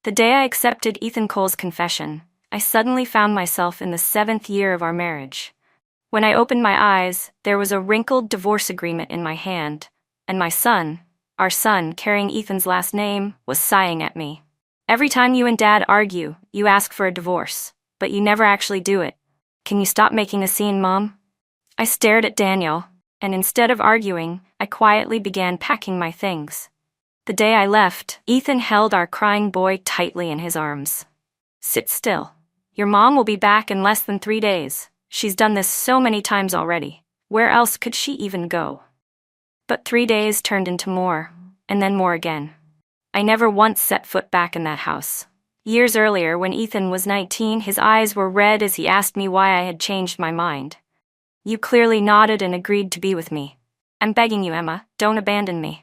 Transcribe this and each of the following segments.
The day I accepted Ethan Cole's confession, I suddenly found myself in the 7th year of our marriage. When I opened my eyes, there was a wrinkled divorce agreement in my hand, and my son, our son carrying Ethan's last name, was sighing at me. Every time you and Dad argue, you ask for a divorce, but you never actually do it. Can you stop making a scene, Mom? I stared at Daniel, and instead of arguing, I quietly began packing my things. The day I left, Ethan held our crying boy tightly in his arms. Sit still. Your mom will be back in less than 3 days. She's done this so many times already. Where else could she even go? But 3 days turned into more, and then more again. I never once set foot back in that house. Years earlier, when Ethan was 19, his eyes were red as he asked me why I had changed my mind. You clearly nodded and agreed to be with me. I'm begging you, Emma, don't abandon me.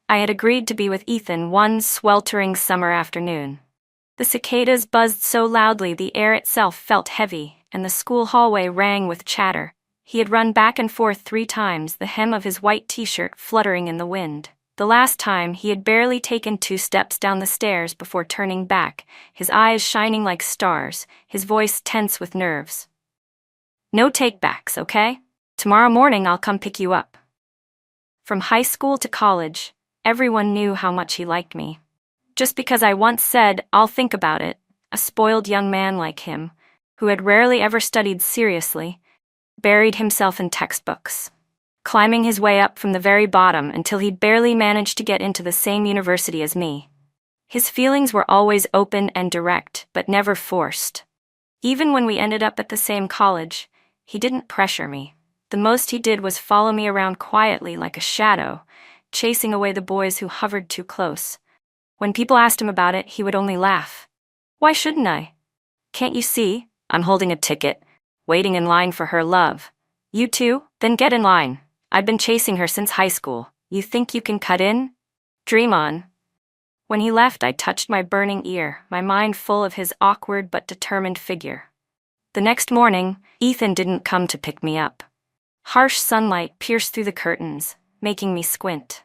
I had agreed to be with Ethan one sweltering summer afternoon. The cicadas buzzed so loudly the air itself felt heavy, and the school hallway rang with chatter. He had run back and forth 3 times, the hem of his white t-shirt fluttering in the wind. The last time, he had barely taken 2 steps down the stairs before turning back, his eyes shining like stars, his voice tense with nerves. No takebacks, okay? Tomorrow morning I'll come pick you up. From high school to college, everyone knew how much he liked me. Just because I once said, I'll think about it, a spoiled young man like him, who had rarely ever studied seriously, buried himself in textbooks, climbing his way up from the very bottom until he'd barely managed to get into the same university as me. His feelings were always open and direct, but never forced. Even when we ended up at the same college, he didn't pressure me. The most he did was follow me around quietly like a shadow, chasing away the boys who hovered too close. When people asked him about it, he would only laugh. Why shouldn't I? Can't you see? I'm holding a ticket, waiting in line for her love. You too? Then get in line. I've been chasing her since high school. You think you can cut in? Dream on. When he left, I touched my burning ear, my mind full of his awkward but determined figure. The next morning, Ethan didn't come to pick me up. Harsh sunlight pierced through the curtains, making me squint.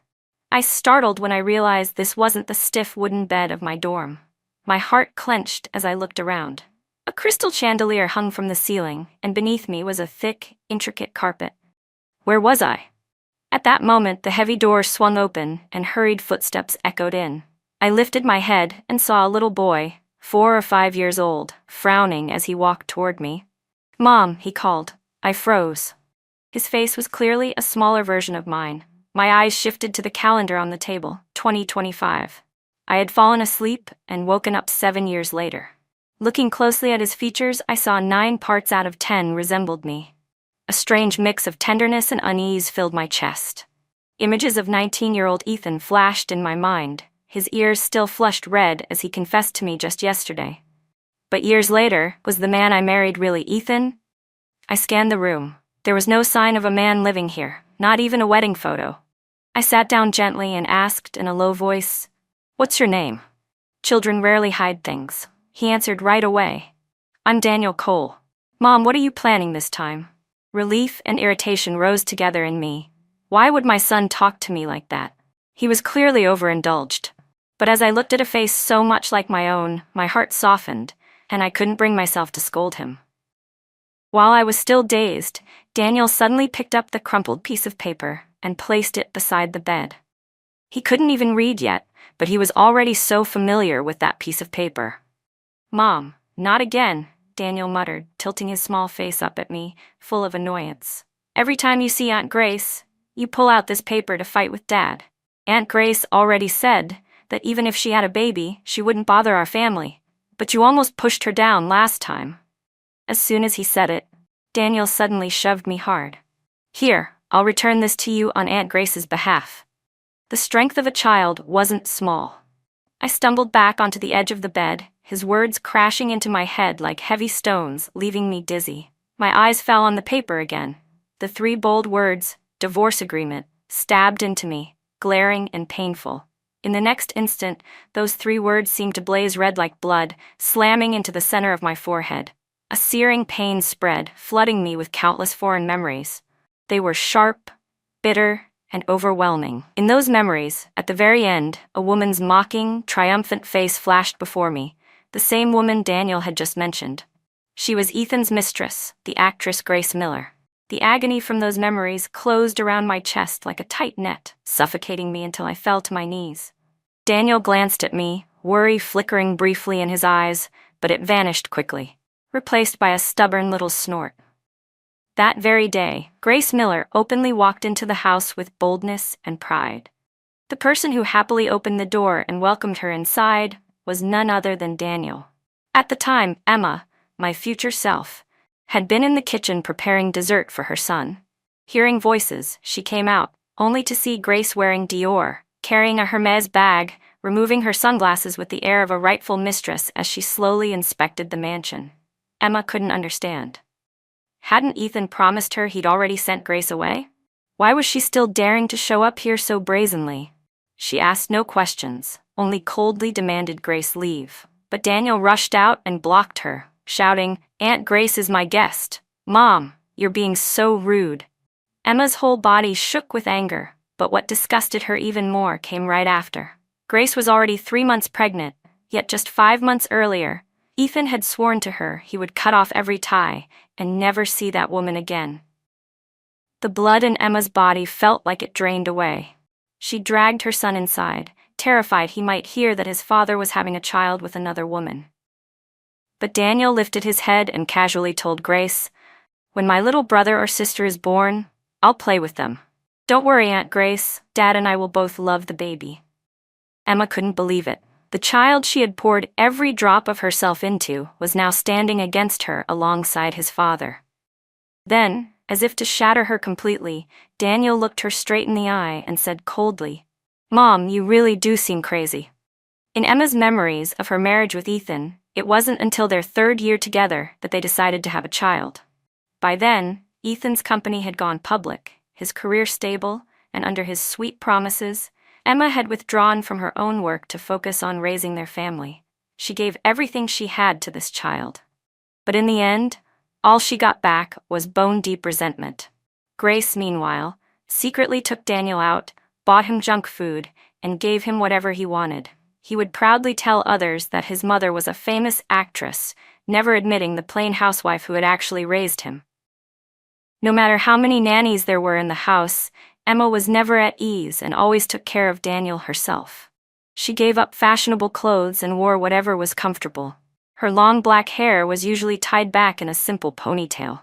I startled when I realized this wasn't the stiff wooden bed of my dorm. My heart clenched as I looked around. A crystal chandelier hung from the ceiling, and beneath me was a thick, intricate carpet. Where was I? At that moment, the heavy door swung open, and hurried footsteps echoed in. I lifted my head and saw a little boy, 4 or 5 years old, frowning as he walked toward me. Mom, he called. I froze. His face was clearly a smaller version of mine. My eyes shifted to the calendar on the table, 2025. I had fallen asleep and woken up 7 years later. Looking closely at his features, I saw 9 parts out of 10 resembled me. A strange mix of tenderness and unease filled my chest. Images of 19-year-old Ethan flashed in my mind, his ears still flushed red as he confessed to me just yesterday. But years later, was the man I married really Ethan? I scanned the room. There was no sign of a man living here, not even a wedding photo. I sat down gently and asked in a low voice, "What's your name?" Children rarely hide things. He answered right away. "I'm Daniel Cole." Mom, what are you planning this time? Relief and irritation rose together in me. Why would my son talk to me like that? He was clearly overindulged. But as I looked at a face so much like my own, my heart softened, and I couldn't bring myself to scold him. While I was still dazed, Daniel suddenly picked up the crumpled piece of paper and placed it beside the bed. He couldn't even read yet, but he was already so familiar with that piece of paper. Mom, not again, Daniel muttered, tilting his small face up at me, full of annoyance. Every time you see Aunt Grace, you pull out this paper to fight with Dad. Aunt Grace already said that even if she had a baby, she wouldn't bother our family. But you almost pushed her down last time. As soon as he said it, Daniel suddenly shoved me hard. Here, I'll return this to you on Aunt Grace's behalf. The strength of a child wasn't small. I stumbled back onto the edge of the bed, his words crashing into my head like heavy stones, leaving me dizzy. My eyes fell on the paper again. The 3 bold words, divorce agreement, stabbed into me, glaring and painful. In the next instant, those 3 words seemed to blaze red like blood, slamming into the center of my forehead. A searing pain spread, flooding me with countless foreign memories. They were sharp, bitter, and overwhelming. In those memories, at the very end, a woman's mocking, triumphant face flashed before me, the same woman Daniel had just mentioned. She was Ethan's mistress, the actress Grace Miller. The agony from those memories closed around my chest like a tight net, suffocating me until I fell to my knees. Daniel glanced at me, worry flickering briefly in his eyes, but it vanished quickly, replaced by a stubborn little snort. That very day, Grace Miller openly walked into the house with boldness and pride. The person who happily opened the door and welcomed her inside was none other than Daniel. At the time, Emma, my future self, had been in the kitchen preparing dessert for her son. Hearing voices, she came out, only to see Grace wearing Dior, carrying a Hermes bag, removing her sunglasses with the air of a rightful mistress as she slowly inspected the mansion. Emma couldn't understand. Hadn't Ethan promised her he'd already sent Grace away? Why was she still daring to show up here so brazenly? She asked no questions, only coldly demanded Grace leave. But Daniel rushed out and blocked her, shouting, "Aunt Grace is my guest. Mom, you're being so rude." Emma's whole body shook with anger, but what disgusted her even more came right after. Grace was already 3 months pregnant, yet just 5 months earlier, Ethan had sworn to her he would cut off every tie and never see that woman again. The blood in Emma's body felt like it drained away. She dragged her son inside, terrified he might hear that his father was having a child with another woman. But Daniel lifted his head and casually told Grace, "When my little brother or sister is born, I'll play with them. Don't worry, Aunt Grace, Dad and I will both love the baby." Emma couldn't believe it. The child she had poured every drop of herself into was now standing against her alongside his father. Then, as if to shatter her completely, Daniel looked her straight in the eye and said coldly, "Mom, you really do seem crazy." In Emma's memories of her marriage with Ethan, it wasn't until their 3rd year together that they decided to have a child. By then, Ethan's company had gone public, his career stable, and under his sweet promises, Emma had withdrawn from her own work to focus on raising their family. She gave everything she had to this child. But in the end, all she got back was bone-deep resentment. Grace, meanwhile, secretly took Daniel out, bought him junk food, and gave him whatever he wanted. He would proudly tell others that his mother was a famous actress, never admitting the plain housewife who had actually raised him. No matter how many nannies there were in the house, Emma was never at ease and always took care of Daniel herself. She gave up fashionable clothes and wore whatever was comfortable. Her long black hair was usually tied back in a simple ponytail.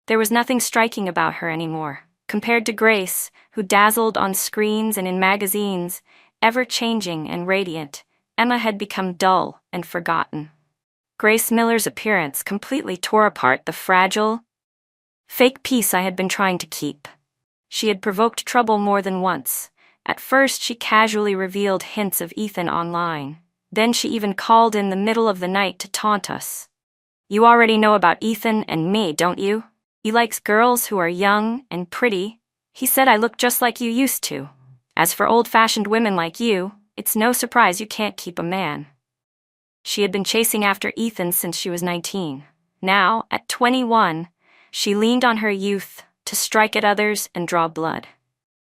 There was nothing striking about her anymore. Compared to Grace, who dazzled on screens and in magazines, ever-changing and radiant, Emma had become dull and forgotten. Grace Miller's appearance completely tore apart the fragile, fake peace I had been trying to keep. She had provoked trouble more than once. At first, she casually revealed hints of Ethan online. Then she even called in the middle of the night to taunt us. "You already know about Ethan and me, don't you? He likes girls who are young and pretty. He said I look just like you used to. As for old-fashioned women like you, it's no surprise you can't keep a man." She had been chasing after Ethan since she was 19. Now, at 21, she leaned on her youth to strike at others and draw blood.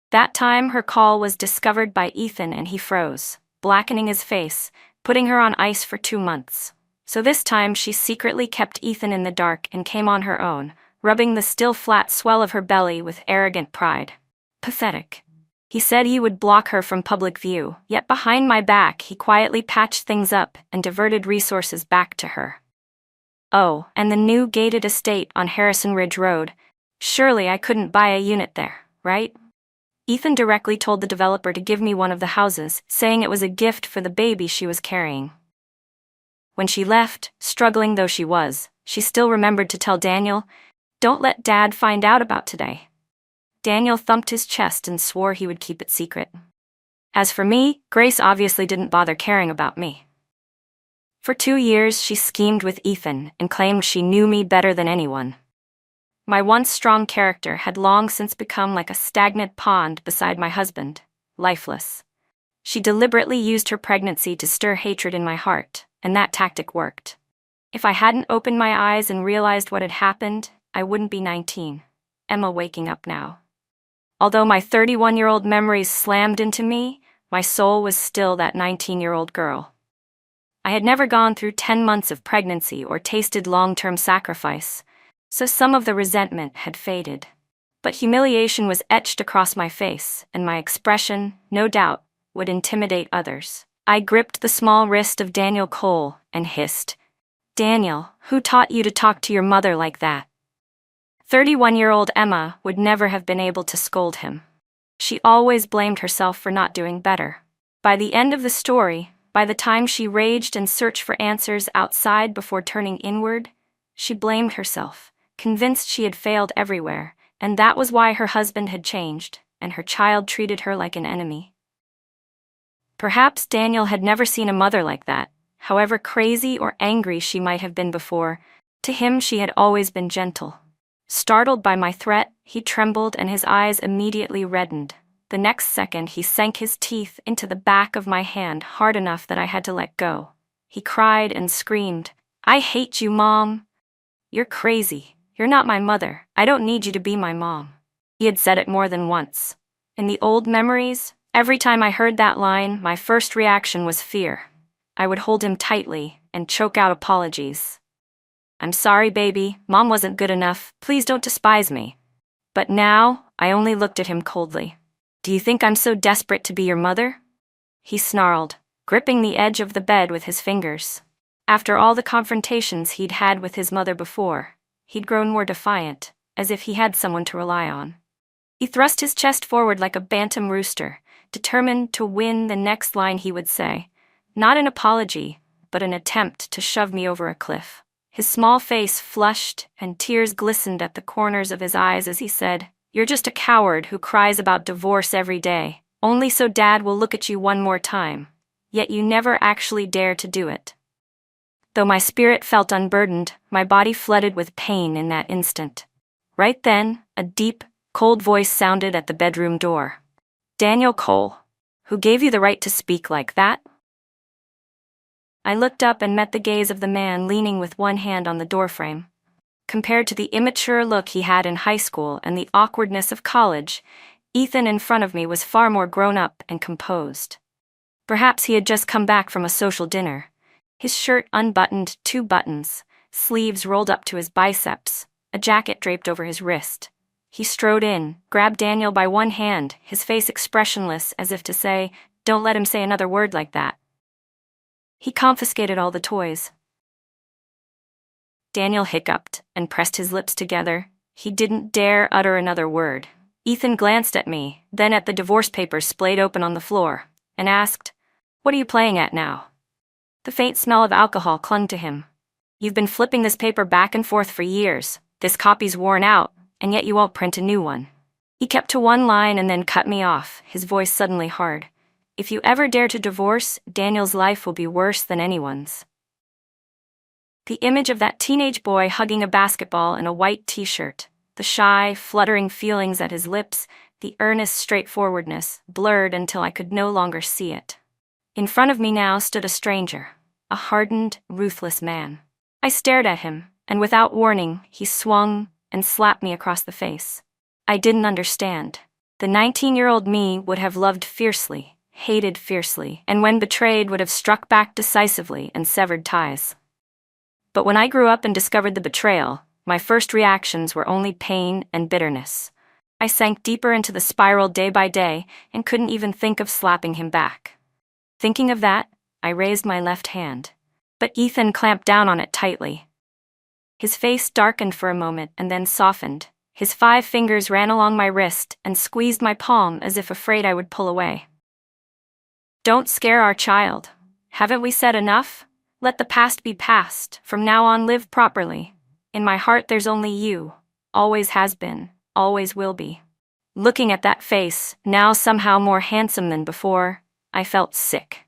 That time, her call was discovered by Ethan and he froze, blackening his face, putting her on ice for 2 months. So this time, she secretly kept Ethan in the dark and came on her own, rubbing the still flat swell of her belly with arrogant pride. Pathetic. He said he would block her from public view, yet behind my back, he quietly patched things up and diverted resources back to her. Oh, and the new gated estate on Harrison Ridge Road. Surely I couldn't buy a unit there, right? Ethan directly told the developer to give me one of the houses, saying it was a gift for the baby she was carrying. When she left, struggling though she was, she still remembered to tell Daniel, "Don't let Dad find out about today." Daniel thumped his chest and swore he would keep it secret. As for me, Grace obviously didn't bother caring about me. For 2 years, she schemed with Ethan and claimed she knew me better than anyone. My once strong character had long since become like a stagnant pond beside my husband, lifeless. She deliberately used her pregnancy to stir hatred in my heart, and that tactic worked. If I hadn't opened my eyes and realized what had happened, I wouldn't be 19. Emma waking up now. Although my 31-year-old memories slammed into me, my soul was still that 19-year-old girl. I had never gone through 10 months of pregnancy or tasted long-term sacrifice, so some of the resentment had faded. But humiliation was etched across my face, and my expression, no doubt, would intimidate others. I gripped the small wrist of Daniel Cole and hissed, "Daniel, who taught you to talk to your mother like that?" 31-year-old Emma would never have been able to scold him. She always blamed herself for not doing better. By the end of the story, by the time she raged and searched for answers outside before turning inward, she blamed herself, convinced she had failed everywhere, and that was why her husband had changed, and her child treated her like an enemy. Perhaps Daniel had never seen a mother like that. However crazy or angry she might have been before, to him she had always been gentle. Startled by my threat, he trembled and his eyes immediately reddened. The next second he sank his teeth into the back of my hand hard enough that I had to let go. He cried and screamed, "I hate you, Mom! You're crazy. You're not my mother. I don't need you to be my mom." He had said it more than once. In the old memories, every time I heard that line, my first reaction was fear. I would hold him tightly and choke out apologies. "I'm sorry, baby. Mom wasn't good enough. Please don't despise me." But now, I only looked at him coldly. "Do you think I'm so desperate to be your mother?" He snarled, gripping the edge of the bed with his fingers. After all the confrontations he'd had with his mother before, he'd grown more defiant, as if he had someone to rely on. He thrust his chest forward like a bantam rooster, determined to win the next line he would say. Not an apology, but an attempt to shove me over a cliff. His small face flushed, and tears glistened at the corners of his eyes as he said, "You're just a coward who cries about divorce every day, only so Dad will look at you one more time. Yet you never actually dare to do it." Though my spirit felt unburdened, my body flooded with pain in that instant. Right then, a deep, cold voice sounded at the bedroom door. "Daniel Cole, who gave you the right to speak like that?" I looked up and met the gaze of the man leaning with one hand on the doorframe. Compared to the immature look he had in high school and the awkwardness of college, Ethan in front of me was far more grown up and composed. Perhaps he had just come back from a social dinner. His shirt unbuttoned, 2 buttons, sleeves rolled up to his biceps, a jacket draped over his wrist. He strode in, grabbed Daniel by one hand, his face expressionless as if to say, "Don't let him say another word like that." He confiscated all the toys. Daniel hiccuped and pressed his lips together. He didn't dare utter another word. Ethan glanced at me, then at the divorce papers splayed open on the floor, and asked, "What are you playing at now?" The faint smell of alcohol clung to him. "You've been flipping this paper back and forth for years. This copy's worn out, and yet you won't print a new one." He kept to one line and then cut me off, his voice suddenly hard. "If you ever dare to divorce, Daniel's life will be worse than anyone's." The image of that teenage boy hugging a basketball in a white t-shirt, the shy, fluttering feelings at his lips, the earnest straightforwardness, blurred until I could no longer see it. In front of me now stood a stranger, a hardened, ruthless man. I stared at him, and without warning, he swung and slapped me across the face. I didn't understand. The 19-year-old me would have loved fiercely, hated fiercely, and when betrayed would have struck back decisively and severed ties. But when I grew up and discovered the betrayal, my first reactions were only pain and bitterness. I sank deeper into the spiral day by day and couldn't even think of slapping him back. Thinking of that, I raised my left hand. But Ethan clamped down on it tightly. His face darkened for a moment and then softened. His 5 fingers ran along my wrist and squeezed my palm as if afraid I would pull away. "Don't scare our child. Haven't we said enough? Let the past be past. From now on, live properly. In my heart there's only you. Always has been, always will be." Looking at that face, now somehow more handsome than before, I felt sick.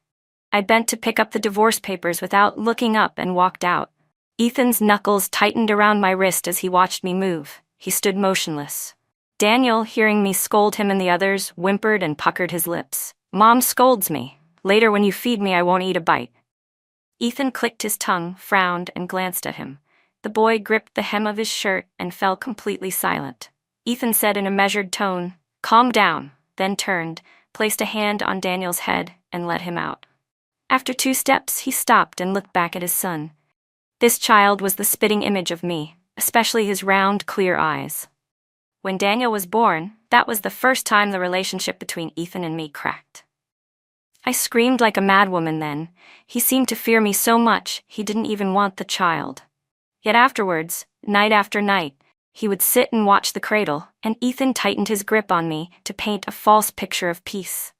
I bent to pick up the divorce papers without looking up and walked out. Ethan's knuckles tightened around my wrist as he watched me move. He stood motionless. Daniel, hearing me scold him and the others, whimpered and puckered his lips. "Mom scolds me. Later when you feed me I won't eat a bite." Ethan clicked his tongue, frowned, and glanced at him. The boy gripped the hem of his shirt and fell completely silent. Ethan said in a measured tone, "Calm down," then turned, placed a hand on Daniel's head, and led him out. After 2 steps, he stopped and looked back at his son. This child was the spitting image of me, especially his round, clear eyes. When Daniel was born, that was the first time the relationship between Ethan and me cracked. I screamed like a madwoman then. He seemed to fear me so much, he didn't even want the child. Yet afterwards, night after night, he would sit and watch the cradle, and Ethan tightened his grip on me to paint a false picture of peace.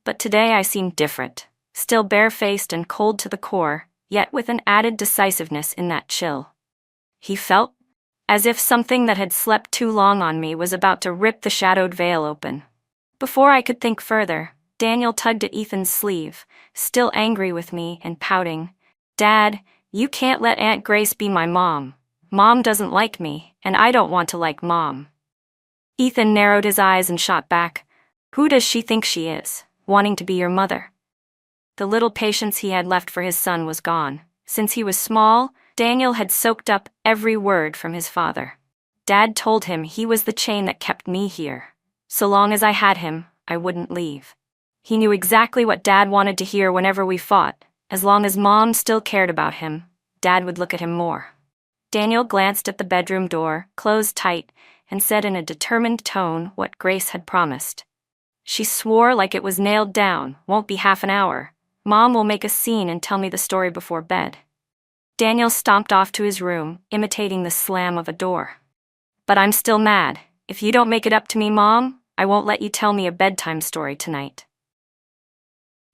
But today I seemed different, still barefaced and cold to the core, yet with an added decisiveness in that chill. He felt as if something that had slept too long on me was about to rip the shadowed veil open. Before I could think further, Daniel tugged at Ethan's sleeve, still angry with me and pouting. "Dad, you can't let Aunt Grace be my mom. Mom doesn't like me, and I don't want to like Mom." Ethan narrowed his eyes and shot back. "Who does she think she is, wanting to be your mother?" The little patience he had left for his son was gone. Since he was small, Daniel had soaked up every word from his father. Dad told him he was the chain that kept me here. So long as I had him, I wouldn't leave. He knew exactly what Dad wanted to hear whenever we fought. As long as Mom still cared about him, Dad would look at him more. Daniel glanced at the bedroom door, closed tight, and said in a determined tone what Grace had promised. She swore like it was nailed down. "Won't be half an hour. Mom will make a scene and tell me the story before bed." Daniel stomped off to his room, imitating the slam of a door. "But I'm still mad. If you don't make it up to me, Mom, I won't let you tell me a bedtime story tonight."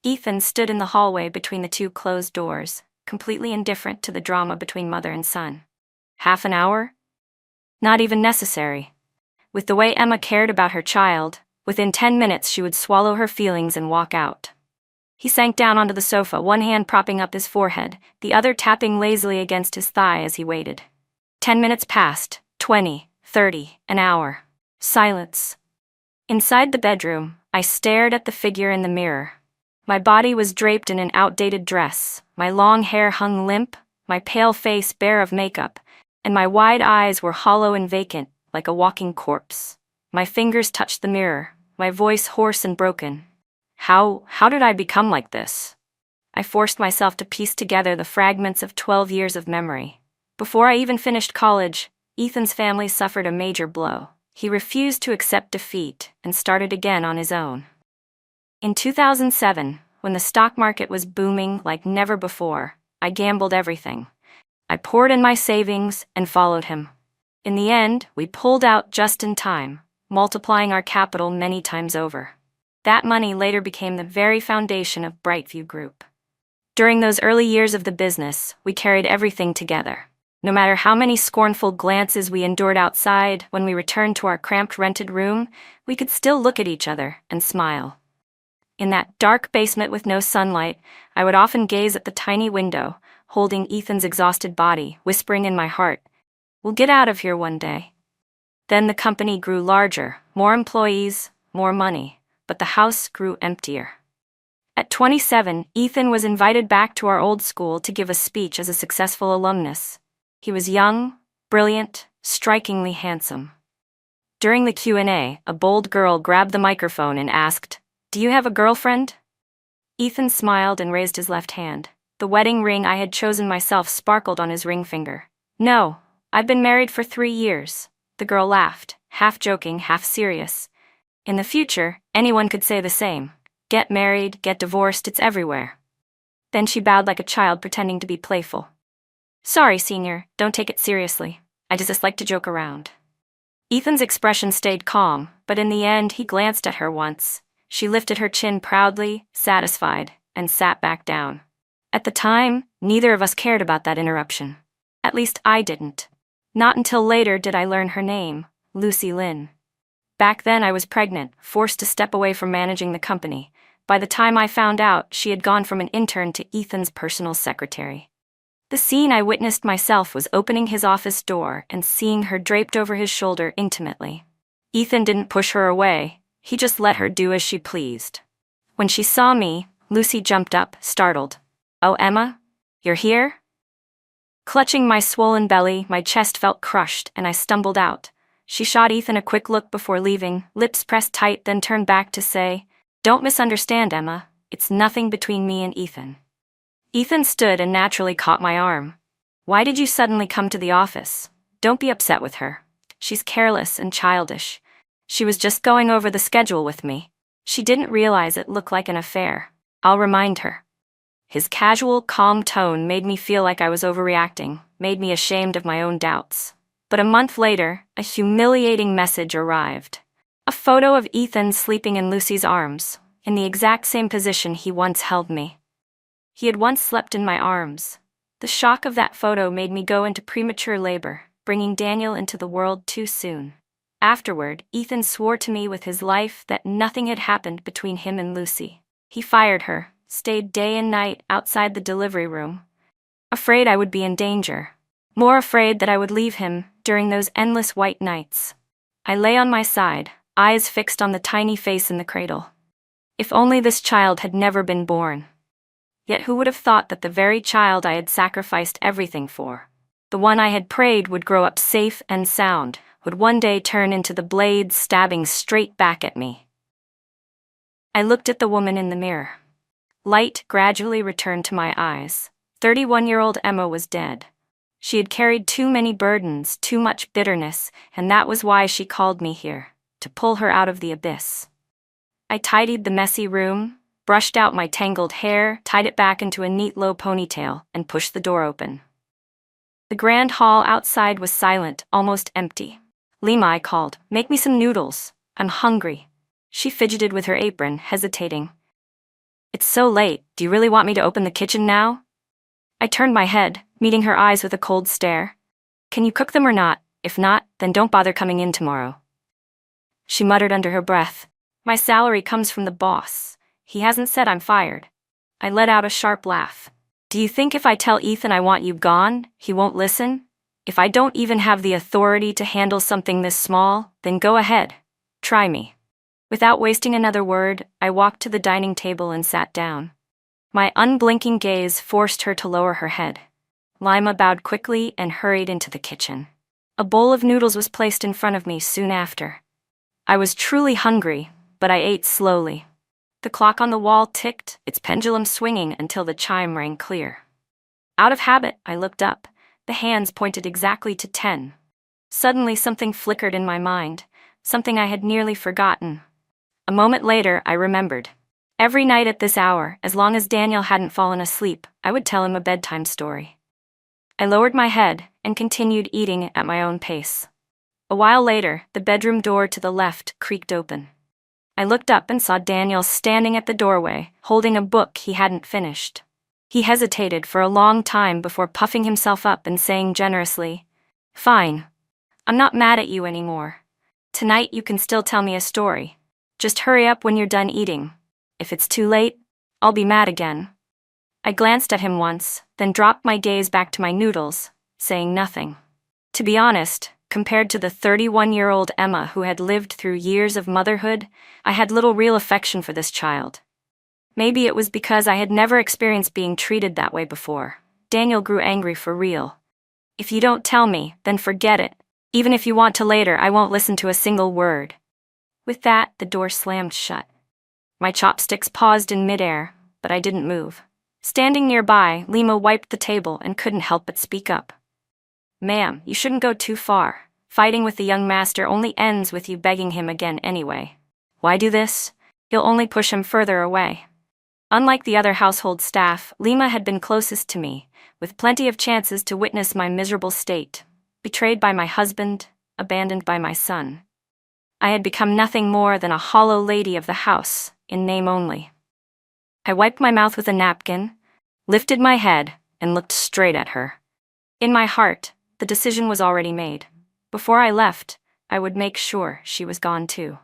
Ethan stood in the hallway between the 2 closed doors, completely indifferent to the drama between mother and son. Half an hour? Not even necessary. With the way Emma cared about her child, within 10 minutes she would swallow her feelings and walk out. He sank down onto the sofa, one hand propping up his forehead, the other tapping lazily against his thigh as he waited. 10 minutes passed, 20, 30, an hour. Silence. Inside the bedroom, I stared at the figure in the mirror. My body was draped in an outdated dress, my long hair hung limp, my pale face bare of makeup, and my wide eyes were hollow and vacant, like a walking corpse. My fingers touched the mirror, my voice hoarse and broken. How did I become like this? I forced myself to piece together the fragments of 12 years of memory. Before I even finished college, Ethan's family suffered a major blow. He refused to accept defeat and started again on his own. In 2007, when the stock market was booming like never before, I gambled everything. I poured in my savings and followed him. In the end, we pulled out just in time, multiplying our capital many times over. That money later became the very foundation of Brightview Group. During those early years of the business, we carried everything together. No matter how many scornful glances we endured outside, when we returned to our cramped rented room, we could still look at each other and smile. In that dark basement with no sunlight, I would often gaze at the tiny window, holding Ethan's exhausted body, whispering in my heart, "We'll get out of here one day." Then the company grew larger, more employees, more money, but the house grew emptier. At 27, Ethan was invited back to our old school to give a speech as a successful alumnus. He was young, brilliant, strikingly handsome. During the Q&A, a bold girl grabbed the microphone and asked, "Do you have a girlfriend?" Ethan smiled and raised his left hand. The wedding ring I had chosen myself sparkled on his ring finger. "No, I've been married for 3 years." The girl laughed, half joking, half serious. In the future, anyone could say the same. Get married, get divorced, it's everywhere. Then she bowed like a child, pretending to be playful. "Sorry, senior, don't take it seriously. I just like to joke around." Ethan's expression stayed calm, but in the end he glanced at her once. She lifted her chin proudly, satisfied, and sat back down. At the time, neither of us cared about that interruption. At least I didn't. Not until later did I learn her name, Lucy Lynn. Back then I was pregnant, forced to step away from managing the company. By the time I found out, she had gone from an intern to Ethan's personal secretary. The scene I witnessed myself was opening his office door and seeing her draped over his shoulder intimately. Ethan didn't push her away, he just let her do as she pleased. When she saw me, Lucy jumped up, startled. "Oh, Emma? You're here?" Clutching my swollen belly, my chest felt crushed, and I stumbled out. She shot Ethan a quick look before leaving, lips pressed tight, then turned back to say, "Don't misunderstand, Emma. It's nothing between me and Ethan." Ethan stood and naturally caught my arm. "Why did you suddenly come to the office? Don't be upset with her. She's careless and childish. She was just going over the schedule with me. She didn't realize it looked like an affair. I'll remind her." His casual, calm tone made me feel like I was overreacting, made me ashamed of my own doubts. But a month later, a humiliating message arrived. A photo of Ethan sleeping in Lucy's arms, in the exact same position he once held me. He had once slept in my arms. The shock of that photo made me go into premature labor, bringing Daniel into the world too soon. Afterward, Ethan swore to me with his life that nothing had happened between him and Lucy. He fired her, stayed day and night outside the delivery room, afraid I would be in danger, more afraid that I would leave him during those endless white nights. I lay on my side, eyes fixed on the tiny face in the cradle. If only this child had never been born. Yet who would have thought that the very child I had sacrificed everything for, the one I had prayed would grow up safe and sound, would one day turn into the blades stabbing straight back at me? I looked at the woman in the mirror. Light gradually returned to my eyes. 31-year-old Emma was dead. She had carried too many burdens, too much bitterness, and that was why she called me here, to pull her out of the abyss. I tidied the messy room, brushed out my tangled hair, tied it back into a neat low ponytail, and pushed the door open. The grand hall outside was silent, almost empty. "Lima," I called, "make me some noodles. I'm hungry." She fidgeted with her apron, hesitating. "It's so late. Do you really want me to open the kitchen now?" I turned my head, meeting her eyes with a cold stare. "Can you cook them or not? If not, then don't bother coming in tomorrow." She muttered under her breath, "My salary comes from the boss. He hasn't said I'm fired." I let out a sharp laugh. "Do you think if I tell Ethan I want you gone, he won't listen? If I don't even have the authority to handle something this small, then go ahead. Try me." Without wasting another word, I walked to the dining table and sat down. My unblinking gaze forced her to lower her head. Lima bowed quickly and hurried into the kitchen. A bowl of noodles was placed in front of me soon after. I was truly hungry, but I ate slowly. The clock on the wall ticked, its pendulum swinging until the chime rang clear. Out of habit, I looked up. The hands pointed exactly to 10. Suddenly something flickered in my mind, something I had nearly forgotten. A moment later, I remembered. Every night at this hour, as long as Daniel hadn't fallen asleep, I would tell him a bedtime story. I lowered my head and continued eating at my own pace. A while later, the bedroom door to the left creaked open. I looked up and saw Daniel standing at the doorway, holding a book he hadn't finished. He hesitated for a long time before puffing himself up and saying generously, "Fine. I'm not mad at you anymore. Tonight you can still tell me a story. Just hurry up when you're done eating. If it's too late, I'll be mad again." I glanced at him once, then dropped my gaze back to my noodles, saying nothing. To be honest, compared to the 31-year-old Emma who had lived through years of motherhood, I had little real affection for this child. Maybe it was because I had never experienced being treated that way before. Daniel grew angry for real. "If you don't tell me, then forget it. Even if you want to later, I won't listen to a single word." With that, the door slammed shut. My chopsticks paused in midair, but I didn't move. Standing nearby, Lima wiped the table and couldn't help but speak up. "Ma'am, you shouldn't go too far. Fighting with the young master only ends with you begging him again anyway. Why do this? You'll only push him further away." Unlike the other household staff, Lima had been closest to me, with plenty of chances to witness my miserable state. Betrayed by my husband, abandoned by my son. I had become nothing more than a hollow lady of the house, in name only. I wiped my mouth with a napkin, lifted my head, and looked straight at her. In my heart, the decision was already made. Before I left, I would make sure she was gone too.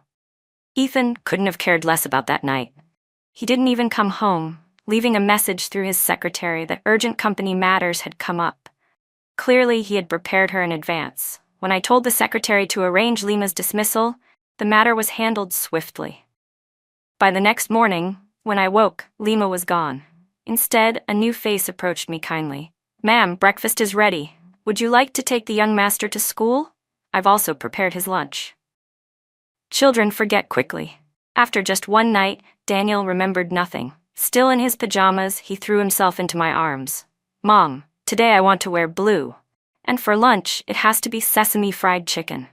Ethan couldn't have cared less about that night. He didn't even come home, leaving a message through his secretary that urgent company matters had come up. Clearly, he had prepared her in advance. When I told the secretary to arrange Lima's dismissal, the matter was handled swiftly. By the next morning, when I woke, Lima was gone. Instead, a new face approached me kindly. "Ma'am, breakfast is ready. Would you like to take the young master to school?" I've also prepared his lunch. Children forget quickly. After just one night, Daniel remembered nothing. Still in his pajamas, he threw himself into my arms. Mom, today I want to wear blue. And for lunch, it has to be sesame fried chicken.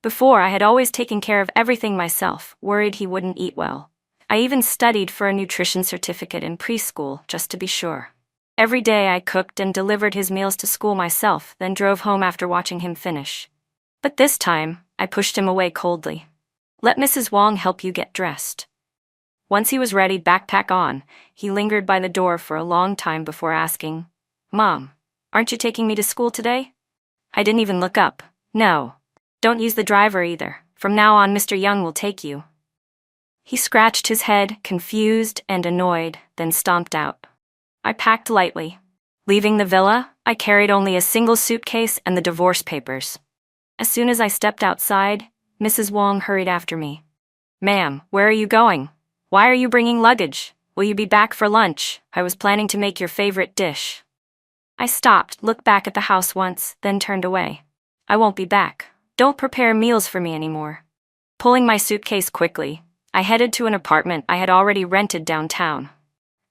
Before, I had always taken care of everything myself, worried he wouldn't eat well. I even studied for a nutrition certificate in preschool, just to be sure. Every day I cooked and delivered his meals to school myself, then drove home after watching him finish. But this time, I pushed him away coldly. Let Mrs. Wong help you get dressed. Once he was ready, backpack on, he lingered by the door for a long time before asking, Mom, aren't you taking me to school today? I didn't even look up. No. Don't use the driver either. From now on, Mr. Young will take you. He scratched his head, confused and annoyed, then stomped out. I packed lightly. Leaving the villa, I carried only a single suitcase and the divorce papers. As soon as I stepped outside, Mrs. Wong hurried after me. Ma'am, where are you going? Why are you bringing luggage? Will you be back for lunch? I was planning to make your favorite dish. I stopped, looked back at the house once, then turned away. I won't be back. Don't prepare meals for me anymore. Pulling my suitcase quickly, I headed to an apartment I had already rented downtown.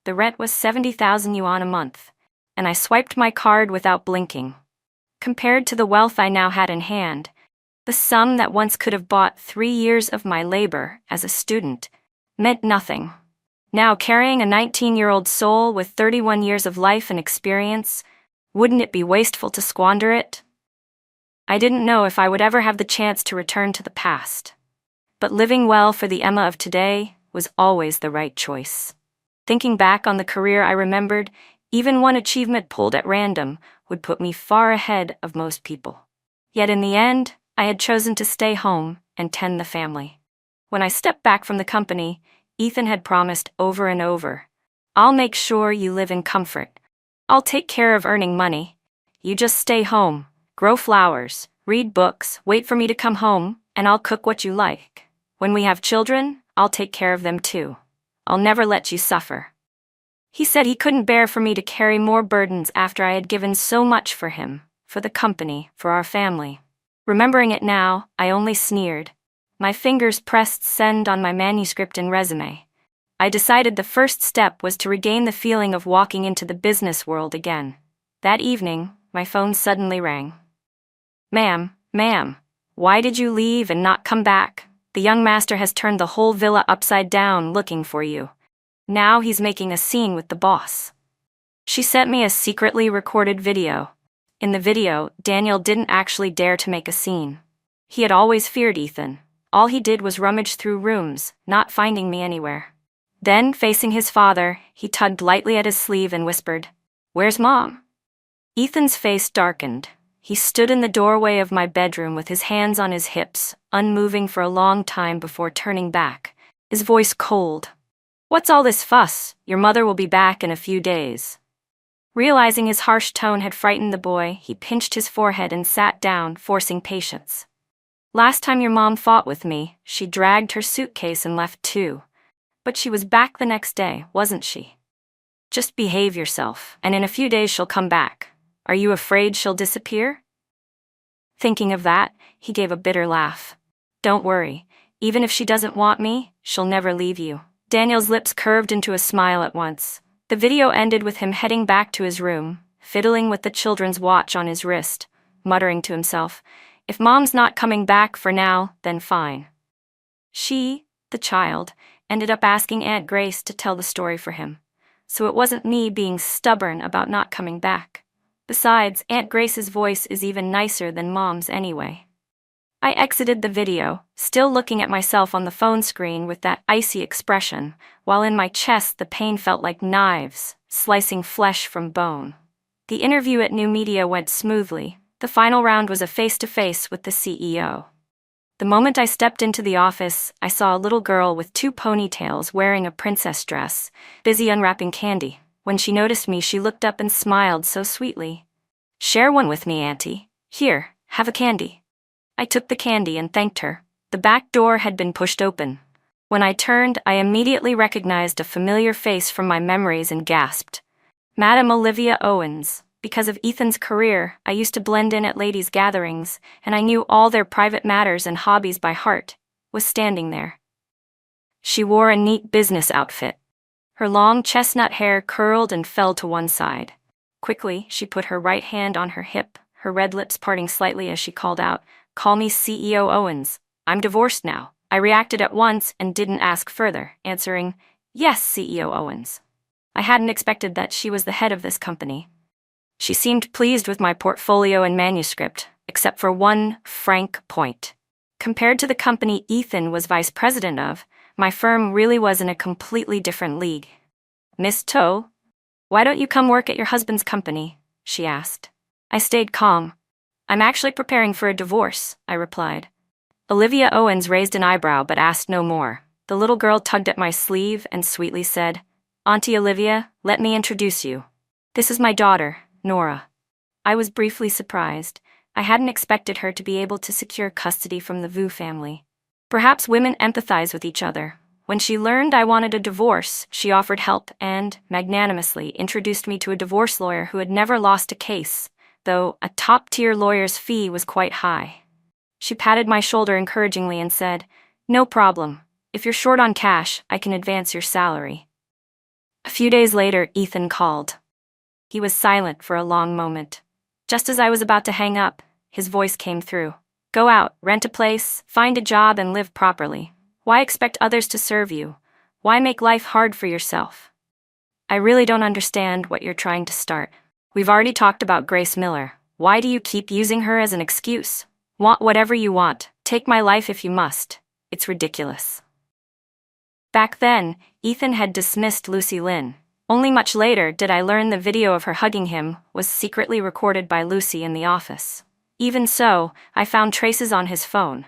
The rent was 70,000 yuan a month, and I swiped my card without blinking. Compared to the wealth I now had in hand, the sum that once could have bought 3 years of my labor as a student meant nothing. Now, carrying a 19-year-old soul with 31 years of life and experience, wouldn't it be wasteful to squander it? I didn't know if I would ever have the chance to return to the past. But living well for the Emma of today was always the right choice. Thinking back on the career I remembered, even one achievement pulled at random would put me far ahead of most people. Yet in the end, I had chosen to stay home and tend the family. When I stepped back from the company, Ethan had promised over and over, I'll make sure you live in comfort. I'll take care of earning money. You just stay home, grow flowers, read books, wait for me to come home, and I'll cook what you like. When we have children, I'll take care of them too. I'll never let you suffer. He said he couldn't bear for me to carry more burdens after I had given so much for him, for the company, for our family. Remembering it now, I only sneered. My fingers pressed send on my manuscript and resume. I decided the first step was to regain the feeling of walking into the business world again. That evening, my phone suddenly rang. Ma'am, why did you leave and not come back? The young master has turned the whole villa upside down looking for you. Now he's making a scene with the boss. She sent me a secretly recorded video. In the video, Daniel didn't actually dare to make a scene. He had always feared Ethan. All he did was rummage through rooms, not finding me anywhere. Then, facing his father, he tugged lightly at his sleeve and whispered, Where's Mom? Ethan's face darkened. He stood in the doorway of my bedroom with his hands on his hips, unmoving for a long time before turning back, his voice cold. What's all this fuss? Your mother will be back in a few days. Realizing his harsh tone had frightened the boy, he pinched his forehead and sat down, forcing patience. Last time your mom fought with me, she dragged her suitcase and left too. But she was back the next day, wasn't she? Just behave yourself, and in a few days she'll come back. Are you afraid she'll disappear? Thinking of that, he gave a bitter laugh. Don't worry, even if she doesn't want me, she'll never leave you. Daniel's lips curved into a smile at once. The video ended with him heading back to his room, fiddling with the children's watch on his wrist, muttering to himself, If Mom's not coming back for now, then fine. She, the child, ended up asking Aunt Grace to tell the story for him, so it wasn't me being stubborn about not coming back. Besides, Aunt Grace's voice is even nicer than Mom's anyway. I exited the video, still looking at myself on the phone screen with that icy expression, while in my chest the pain felt like knives, slicing flesh from bone. The interview at New Media went smoothly. The final round was a face-to-face with the CEO. The moment I stepped into the office, I saw a little girl with 2 ponytails wearing a princess dress, busy unwrapping candy. When she noticed me, she looked up and smiled so sweetly. Share one with me, Auntie. Here, have a candy. I took the candy and thanked her. The back door had been pushed open. When I turned, I immediately recognized a familiar face from my memories and gasped. Madam Olivia Owens. Because of Ethan's career, I used to blend in at ladies' gatherings, and I knew all their private matters and hobbies by heart, was standing there. She wore a neat business outfit. Her long chestnut hair curled and fell to one side. Quickly, she put her right hand on her hip, her red lips parting slightly as she called out, "Call me CEO Owens. I'm divorced now." I reacted at once and didn't ask further, answering, "Yes, CEO Owens." I hadn't expected that she was the head of this company. She seemed pleased with my portfolio and manuscript, except for one frank point. Compared to the company Ethan was vice president of, my firm really was in a completely different league. "Miss Toe, why don't you come work at your husband's company?" she asked. I stayed calm. "I'm actually preparing for a divorce," I replied. Olivia Owens raised an eyebrow but asked no more. The little girl tugged at my sleeve and sweetly said, "Auntie Olivia, let me introduce you. This is my daughter, Nora." I was briefly surprised. I hadn't expected her to be able to secure custody from the Vu family. Perhaps women empathize with each other. When she learned I wanted a divorce, she offered help and, magnanimously, introduced me to a divorce lawyer who had never lost a case, though a top-tier lawyer's fee was quite high. She patted my shoulder encouragingly and said, "No problem. If you're short on cash, I can advance your salary." A few days later, Ethan called. He was silent for a long moment. Just as I was about to hang up, his voice came through. "Go out, rent a place, find a job, and live properly. Why expect others to serve you? Why make life hard for yourself? I really don't understand what you're trying to start. We've already talked about Grace Miller. Why do you keep using her as an excuse? Want whatever you want, take my life if you must. It's ridiculous." Back then, Ethan had dismissed Lucy Lynn. Only much later did I learn the video of her hugging him was secretly recorded by Lucy in the office. Even so, I found traces on his phone.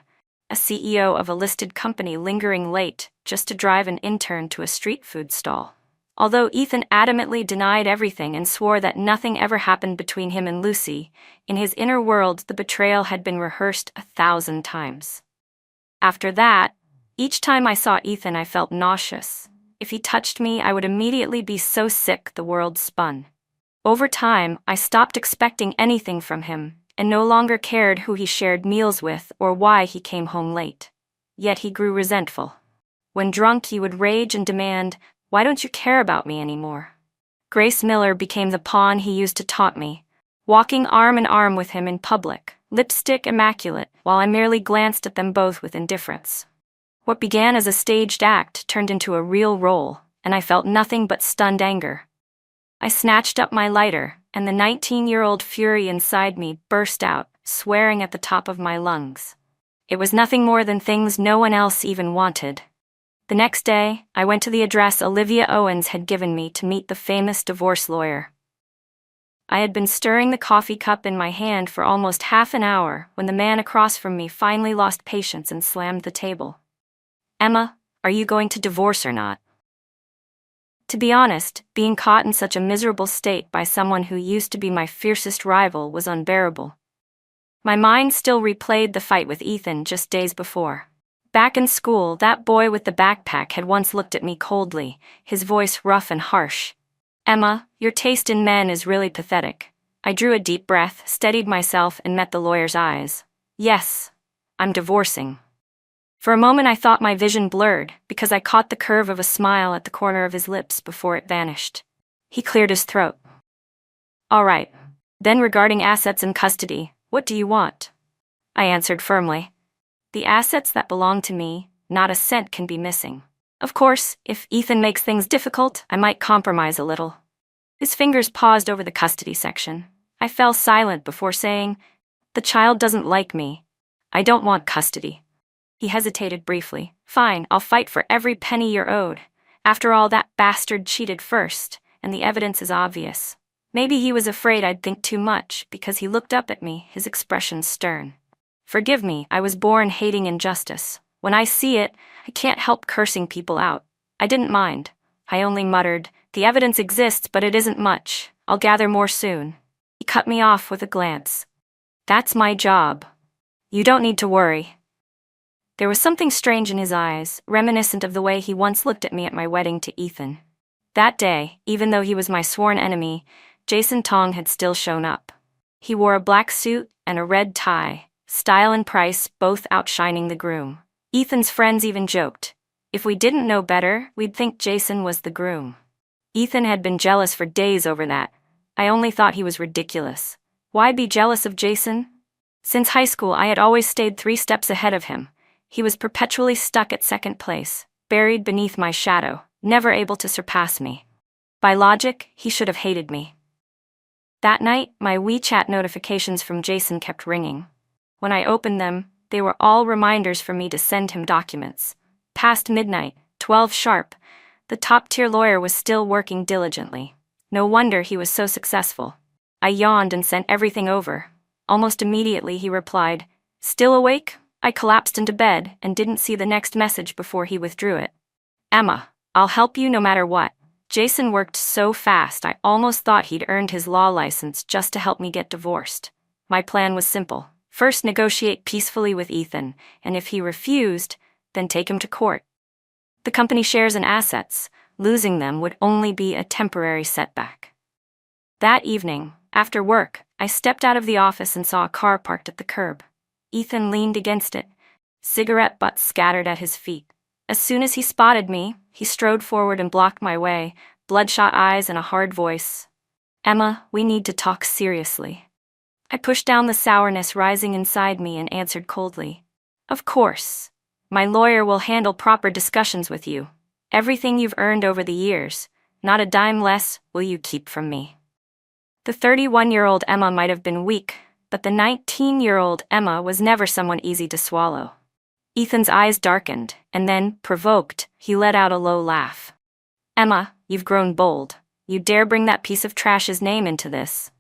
A CEO of a listed company lingering late just to drive an intern to a street food stall. Although Ethan adamantly denied everything and swore that nothing ever happened between him and Lucy, in his inner world the betrayal had been rehearsed 1,000 times. After that, each time I saw Ethan I felt nauseous. If he touched me, I would immediately be so sick the world spun. Over time, I stopped expecting anything from him, and no longer cared who he shared meals with or why he came home late. Yet he grew resentful. When drunk, he would rage and demand, "Why don't you care about me anymore?" Grace Miller became the pawn he used to taunt me, walking arm in arm with him in public, lipstick immaculate, while I merely glanced at them both with indifference. What began as a staged act turned into a real role, and I felt nothing but stunned anger. I snatched up my lighter, and the 19-year-old fury inside me burst out, swearing at the top of my lungs. It was nothing more than things no one else even wanted. The next day, I went to the address Olivia Owens had given me to meet the famous divorce lawyer. I had been stirring the coffee cup in my hand for almost half an hour when the man across from me finally lost patience and slammed the table. "Emma, are you going to divorce or not?" To be honest, being caught in such a miserable state by someone who used to be my fiercest rival was unbearable. My mind still replayed the fight with Ethan just days before. Back in school, that boy with the backpack had once looked at me coldly, his voice rough and harsh. "Emma, your taste in men is really pathetic." I drew a deep breath, steadied myself, and met the lawyer's eyes. "Yes, I'm divorcing." For a moment I thought my vision blurred, because I caught the curve of a smile at the corner of his lips before it vanished. He cleared his throat. "All right. Then regarding assets and custody, what do you want?" I answered firmly. "The assets that belong to me, not a cent can be missing. Of course, if Ethan makes things difficult, I might compromise a little." His fingers paused over the custody section. I fell silent before saying, "The child doesn't like me. I don't want custody." He hesitated briefly. "Fine, I'll fight for every penny you're owed. After all, that bastard cheated first, and the evidence is obvious." Maybe he was afraid I'd think too much, because he looked up at me, his expression stern. "Forgive me, I was born hating injustice. When I see it, I can't help cursing people out." I didn't mind. I only muttered, "The evidence exists, but it isn't much. I'll gather more soon." He cut me off with a glance. "That's my job. You don't need to worry." There was something strange in his eyes, reminiscent of the way he once looked at me at my wedding to Ethan. That day, even though he was my sworn enemy, Jason Tong had still shown up. He wore a black suit and a red tie, style and price both outshining the groom. Ethan's friends even joked, if we didn't know better, we'd think Jason was the groom. Ethan had been jealous for days over that. I only thought he was ridiculous. Why be jealous of Jason? Since high school, I had always stayed 3 steps ahead of him. He was perpetually stuck at second place, buried beneath my shadow, never able to surpass me. By logic, he should have hated me. That night, my WeChat notifications from Jason kept ringing. When I opened them, they were all reminders for me to send him documents. Past midnight, 12 sharp, the top-tier lawyer was still working diligently. No wonder he was so successful. I yawned and sent everything over. Almost immediately he replied, "Still awake?" I collapsed into bed and didn't see the next message before he withdrew it. "Emma, I'll help you no matter what." Jason worked so fast I almost thought he'd earned his law license just to help me get divorced. My plan was simple. First, negotiate peacefully with Ethan, and if he refused, then take him to court. The company shares and assets. Losing them would only be a temporary setback. That evening, after work, I stepped out of the office and saw a car parked at the curb. Ethan leaned against it, cigarette butts scattered at his feet. As soon as he spotted me, he strode forward and blocked my way, bloodshot eyes and a hard voice. "Emma, we need to talk seriously." I pushed down the sourness rising inside me and answered coldly, "Of course. My lawyer will handle proper discussions with you. Everything you've earned over the years, not a dime less, will you keep from me." The 31-year-old Emma might have been weak, but the 19-year-old Emma was never someone easy to swallow. Ethan's eyes darkened, and then, provoked, he let out a low laugh. "Emma, you've grown bold. You dare bring that piece of trash's name into this."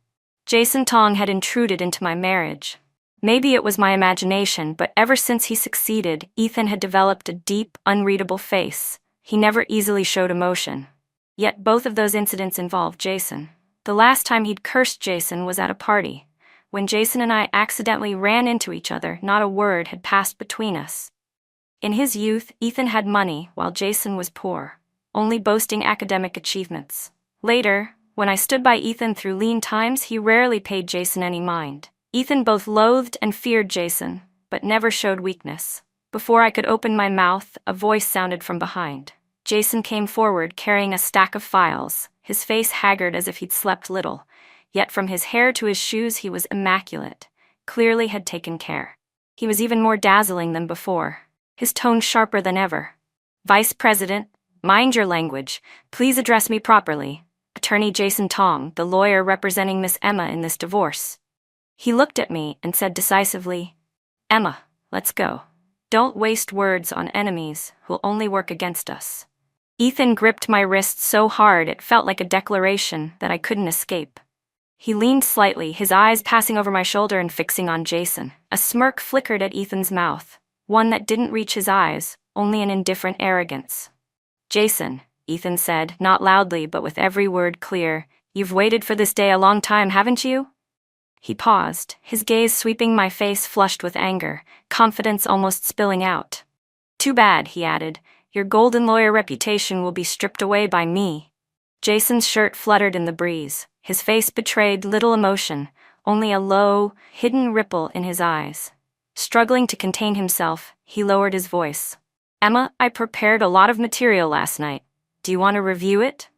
Jason Tong had intruded into my marriage. Maybe it was my imagination, but ever since he succeeded, Ethan had developed a deep, unreadable face. He never easily showed emotion. Yet both of those incidents involved Jason. The last time he'd cursed Jason was at a party. When Jason and I accidentally ran into each other, not a word had passed between us. In his youth, Ethan had money, while Jason was poor, only boasting academic achievements. Later, when I stood by Ethan through lean times, he rarely paid Jason any mind. Ethan both loathed and feared Jason, but never showed weakness. Before I could open my mouth, a voice sounded from behind. Jason came forward carrying a stack of files, his face haggard as if he'd slept little. Yet from his hair to his shoes he was immaculate, clearly had taken care. He was even more dazzling than before, his tone sharper than ever. "Vice President, mind your language. Please address me properly. Attorney Jason Tong, the lawyer representing Miss Emma in this divorce." He looked at me and said decisively, "Emma, let's go. Don't waste words on enemies who'll only work against us." Ethan gripped my wrist so hard it felt like a declaration that I couldn't escape. He leaned slightly, his eyes passing over my shoulder and fixing on Jason. A smirk flickered at Ethan's mouth, one that didn't reach his eyes, only an indifferent arrogance. "Jason," Ethan said, not loudly but with every word clear, "you've waited for this day a long time, haven't you?" He paused, his gaze sweeping my face flushed with anger, confidence almost spilling out. "Too bad," he added, "your golden lawyer reputation will be stripped away by me." Jason's shirt fluttered in the breeze. His face betrayed little emotion, only a low, hidden ripple in his eyes. Struggling to contain himself, he lowered his voice. "Emma, I prepared a lot of material last night. Do you want to review it?"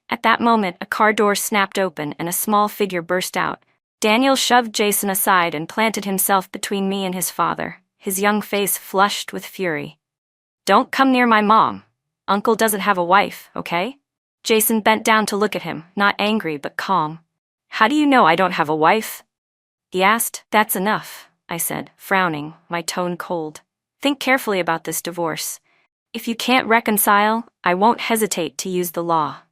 At that moment, a car door snapped open and a small figure burst out. Daniel shoved Jason aside and planted himself between me and his father, his young face flushed with fury. "Don't come near my mom. Uncle doesn't have a wife, okay?" Jason bent down to look at him, not angry but calm. "How do you know I don't have a wife?" he asked. "That's enough," I said, frowning, my tone cold. "Think carefully about this divorce. If you can't reconcile, I won't hesitate to use the law."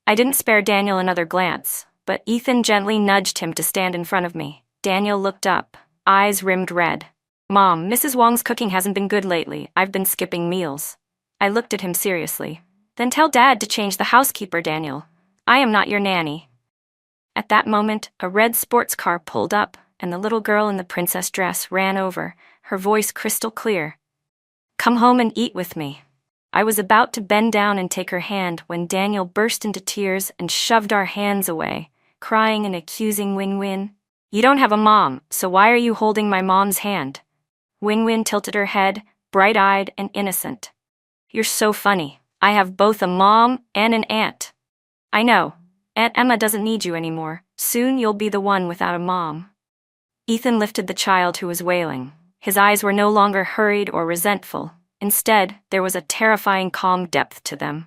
I didn't spare Daniel another glance, but Ethan gently nudged him to stand in front of me. Daniel looked up, eyes rimmed red. "Mom, Mrs. Wong's cooking hasn't been good lately. I've been skipping meals." I looked at him seriously. "Then tell Dad to change the housekeeper, Daniel. I am not your nanny." At that moment, a red sports car pulled up, and the little girl in the princess dress ran over, her voice crystal clear. "Come home and eat with me." I was about to bend down and take her hand when Daniel burst into tears and shoved our hands away, crying and accusing Win-Win. You don't have a mom, so why are you holding my mom's hand? Win-Win tilted her head, bright-eyed and innocent. You're so funny. I have both a mom and an aunt. I know. Aunt Emma doesn't need you anymore. Soon you'll be the one without a mom. Ethan lifted the child who was wailing. His eyes were no longer hurried or resentful. Instead, there was a terrifying calm depth to them.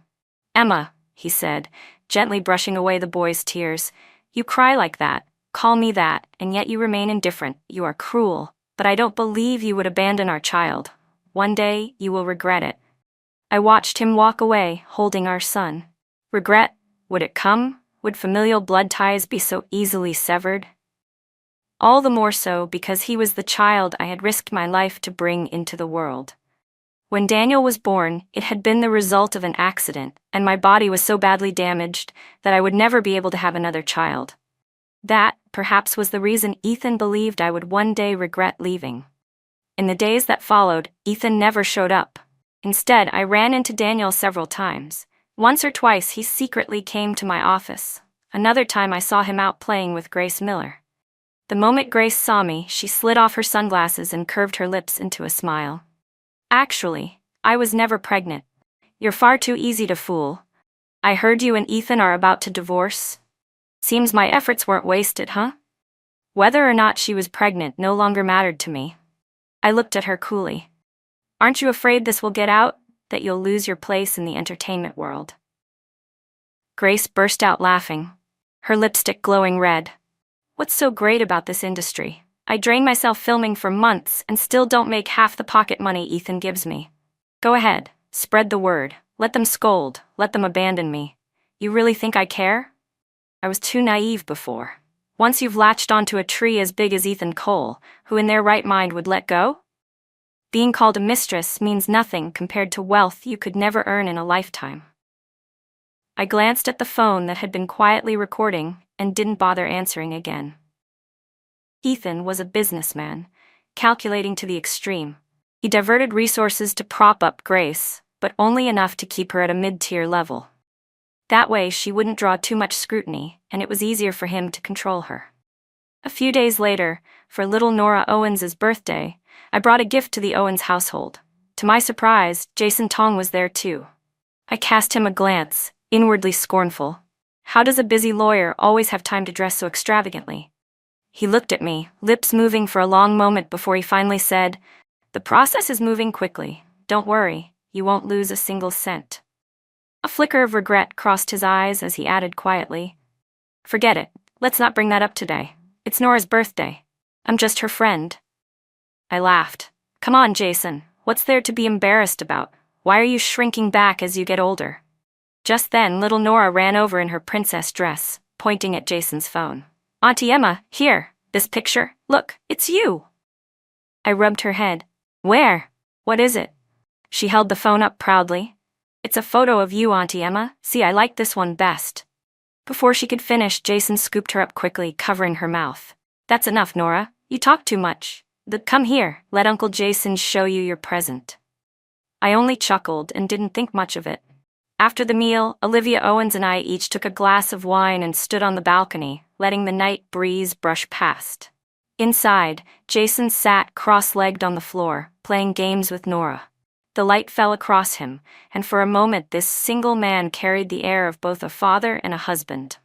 Emma, he said, gently brushing away the boy's tears, you cry like that, call me that, and yet you remain indifferent. You are cruel, but I don't believe you would abandon our child. One day, you will regret it. I watched him walk away, holding our son. Regret? Would it come? Would familial blood ties be so easily severed? All the more so because he was the child I had risked my life to bring into the world. When Daniel was born, it had been the result of an accident, and my body was so badly damaged that I would never be able to have another child. That, perhaps, was the reason Ethan believed I would one day regret leaving. In the days that followed, Ethan never showed up. Instead, I ran into Daniel several times. Once or twice he secretly came to my office. Another time I saw him out playing with Grace Miller. The moment Grace saw me, she slid off her sunglasses and curved her lips into a smile. Actually, I was never pregnant. You're far too easy to fool. I heard you and Ethan are about to divorce. Seems my efforts weren't wasted, huh? Whether or not she was pregnant no longer mattered to me. I looked at her coolly. Aren't you afraid this will get out, that you'll lose your place in the entertainment world? Grace burst out laughing, her lipstick glowing red. What's so great about this industry? I drain myself filming for months and still don't make half the pocket money Ethan gives me. Go ahead, spread the word, let them scold, let them abandon me. You really think I care? I was too naive before. Once you've latched onto a tree as big as Ethan Cole, who in their right mind would let go? Being called a mistress means nothing compared to wealth you could never earn in a lifetime. I glanced at the phone that had been quietly recording and didn't bother answering again. Ethan was a businessman, calculating to the extreme. He diverted resources to prop up Grace, but only enough to keep her at a mid-tier level. That way she wouldn't draw too much scrutiny, and it was easier for him to control her. A few days later, for little Nora Owens' birthday, I brought a gift to the Owens household. To my surprise, Jason Tong was there too. I cast him a glance, inwardly scornful. How does a busy lawyer always have time to dress so extravagantly? He looked at me, lips moving for a long moment before he finally said, "The process is moving quickly. Don't worry, you won't lose a single cent." A flicker of regret crossed his eyes as he added quietly, "Forget it. Let's not bring that up today. It's Nora's birthday. I'm just her friend." I laughed. "Come on, Jason. What's there to be embarrassed about? Why are you shrinking back as you get older?" Just then, little Nora ran over in her princess dress, pointing at Jason's phone. "Auntie Emma, here, this picture. Look, it's you." I rubbed her head. "Where? What is it?" She held the phone up proudly. "It's a photo of you, Auntie Emma. See, I like this one best." Before she could finish, Jason scooped her up quickly, covering her mouth. "That's enough, Nora. You talk too much. Come here, let Uncle Jason show you your present." I only chuckled and didn't think much of it. After the meal, Olivia Owens and I each took a glass of wine and stood on the balcony, letting the night breeze brush past. Inside, Jason sat cross-legged on the floor, playing games with Nora. The light fell across him, and for a moment this single man carried the air of both a father and a husband.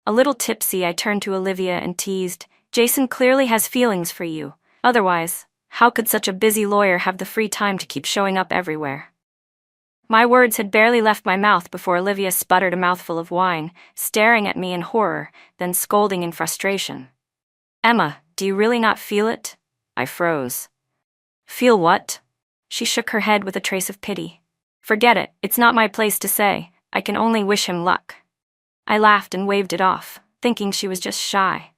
A little tipsy, I turned to Olivia and teased, "Jason clearly has feelings for you. Otherwise, how could such a busy lawyer have the free time to keep showing up everywhere?" My words had barely left my mouth before Olivia sputtered a mouthful of wine, staring at me in horror, then scolding in frustration. "Emma, do you really not feel it?" I froze. "Feel what?" She shook her head with a trace of pity. "Forget it, it's not my place to say. I can only wish him luck." I laughed and waved it off, thinking she was just shy.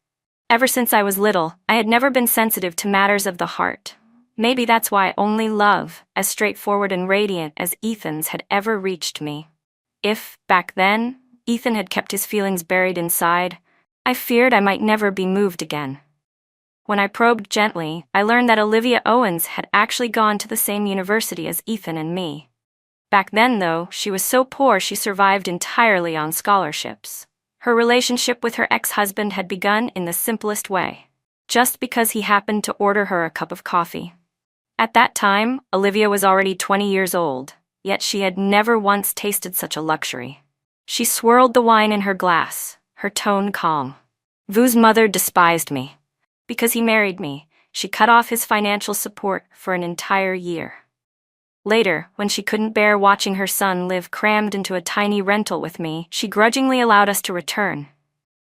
Ever since I was little, I had never been sensitive to matters of the heart. Maybe that's why only love, as straightforward and radiant as Ethan's, had ever reached me. If, back then, Ethan had kept his feelings buried inside, I feared I might never be moved again. When I probed gently, I learned that Olivia Owens had actually gone to the same university as Ethan and me. Back then, though, she was so poor she survived entirely on scholarships. Her relationship with her ex-husband had begun in the simplest way, just because he happened to order her a cup of coffee. At that time, Olivia was already 20 years old, yet she had never once tasted such a luxury. She swirled the wine in her glass, her tone calm. Vu's mother despised me. Because he married me, she cut off his financial support for an entire year. Later, when she couldn't bear watching her son live crammed into a tiny rental with me, she grudgingly allowed us to return.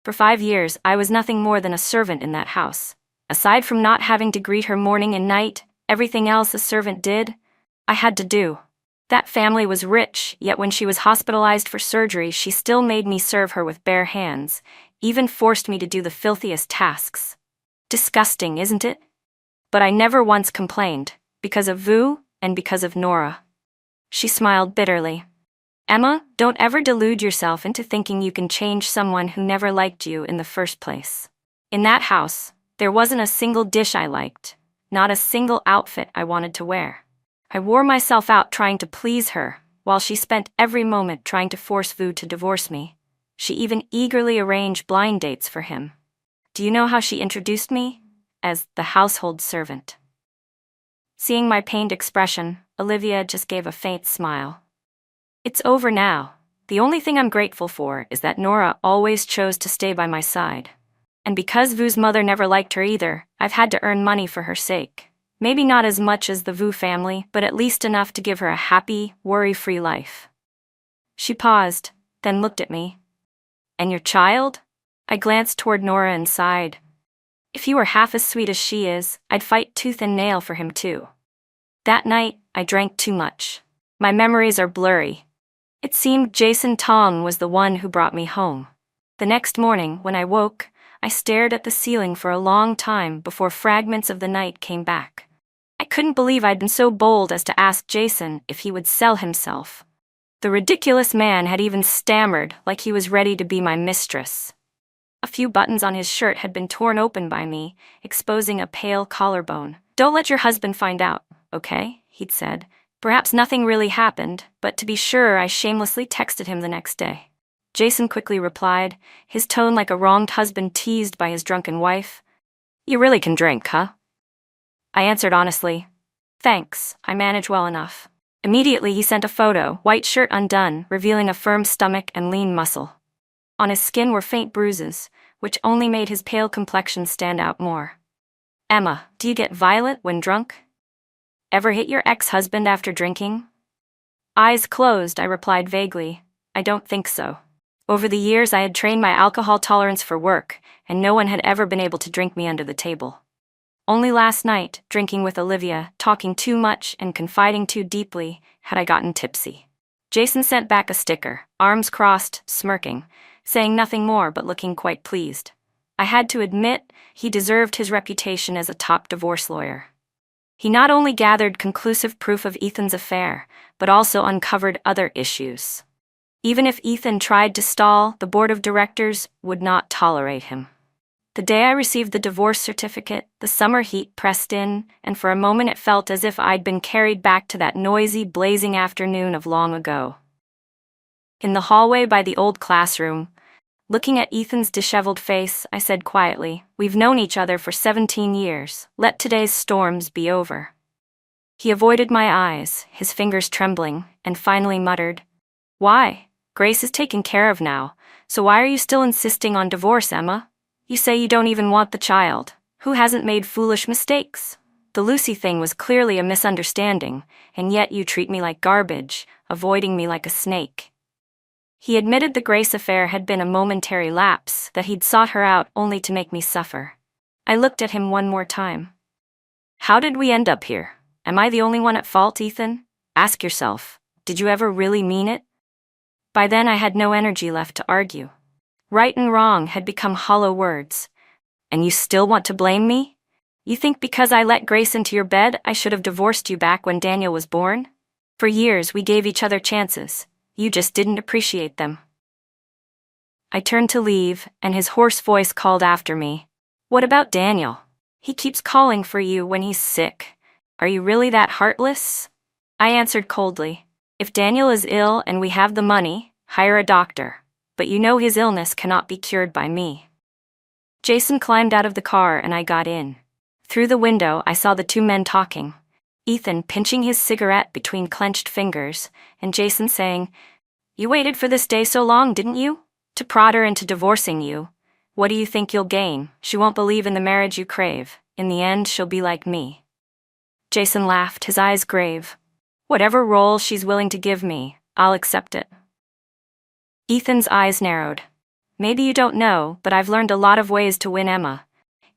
For 5 years, I was nothing more than a servant in that house. Aside from not having to greet her morning and night, everything else a servant did, I had to do. That family was rich, yet when she was hospitalized for surgery, she still made me serve her with bare hands, even forced me to do the filthiest tasks. Disgusting, isn't it? But I never once complained, because of Vu and because of Nora. She smiled bitterly. Emma, don't ever delude yourself into thinking you can change someone who never liked you in the first place. In that house, there wasn't a single dish I liked, not a single outfit I wanted to wear. I wore myself out trying to please her, while she spent every moment trying to force Vu to divorce me. She even eagerly arranged blind dates for him. Do you know how she introduced me? As the household servant. Seeing my pained expression, Olivia just gave a faint smile. It's over now. The only thing I'm grateful for is that Nora always chose to stay by my side. And because Vu's mother never liked her either, I've had to earn money for her sake. Maybe not as much as the Vu family, but at least enough to give her a happy, worry-free life. She paused, then looked at me. And your child? I glanced toward Nora and sighed. If he were half as sweet as she is, I'd fight tooth and nail for him too. That night, I drank too much. My memories are blurry. It seemed Jason Tong was the one who brought me home. The next morning, when I woke, I stared at the ceiling for a long time before fragments of the night came back. I couldn't believe I'd been so bold as to ask Jason if he would sell himself. The ridiculous man had even stammered like he was ready to be my mistress. A few buttons on his shirt had been torn open by me, exposing a pale collarbone. Don't let your husband find out, okay? He'd said. Perhaps nothing really happened, but to be sure, I shamelessly texted him the next day. Jason quickly replied, his tone like a wronged husband teased by his drunken wife. You really can drink, huh? I answered honestly, thanks, I manage well enough. Immediately he sent a photo, white shirt undone, revealing a firm stomach and lean muscle. On his skin were faint bruises, which only made his pale complexion stand out more. Emma, do you get violent when drunk? Ever hit your ex-husband after drinking? Eyes closed, I replied vaguely, I don't think so. Over the years I had trained my alcohol tolerance for work, and no one had ever been able to drink me under the table. Only last night, drinking with Olivia, talking too much and confiding too deeply, had I gotten tipsy. Jason sent back a sticker, arms crossed, smirking, saying nothing more but looking quite pleased. I had to admit, he deserved his reputation as a top divorce lawyer. He not only gathered conclusive proof of Ethan's affair, but also uncovered other issues. Even if Ethan tried to stall, the board of directors would not tolerate him. The day I received the divorce certificate, the summer heat pressed in, and for a moment it felt as if I'd been carried back to that noisy, blazing afternoon of long ago. In the hallway by the old classroom, looking at Ethan's disheveled face, I said quietly, we've known each other for 17 years. Let today's storms be over. He avoided my eyes, his fingers trembling, and finally muttered, Why? Grace is taken care of now, so why are you still insisting on divorce, Emma? You say you don't even want the child. Who hasn't made foolish mistakes? The Lucy thing was clearly a misunderstanding, and yet you treat me like garbage, avoiding me like a snake. He admitted the Grace affair had been a momentary lapse, that he'd sought her out only to make me suffer. I looked at him one more time. How did we end up here? Am I the only one at fault, Ethan? Ask yourself, did you ever really mean it? By then I had no energy left to argue. Right and wrong had become hollow words. And you still want to blame me? You think because I let Grace into your bed, I should have divorced you back when Daniel was born? For years we gave each other chances. You just didn't appreciate them. I turned to leave, and his hoarse voice called after me. What about Daniel? He keeps calling for you when he's sick. Are you really that heartless? I answered coldly. If Daniel is ill and we have the money, hire a doctor. but you know his illness cannot be cured by me." Jason climbed out of the car and I got in. Through the window, I saw the two men talking. Ethan pinching his cigarette between clenched fingers, and Jason saying, "You waited for this day so long, didn't you? To prod her into divorcing you. What do you think you'll gain? She won't believe in the marriage you crave. In the end, she'll be like me." Jason laughed, his eyes grave. "Whatever role she's willing to give me, I'll accept it." Ethan's eyes narrowed. "Maybe you don't know, but I've learned a lot of ways to win Emma.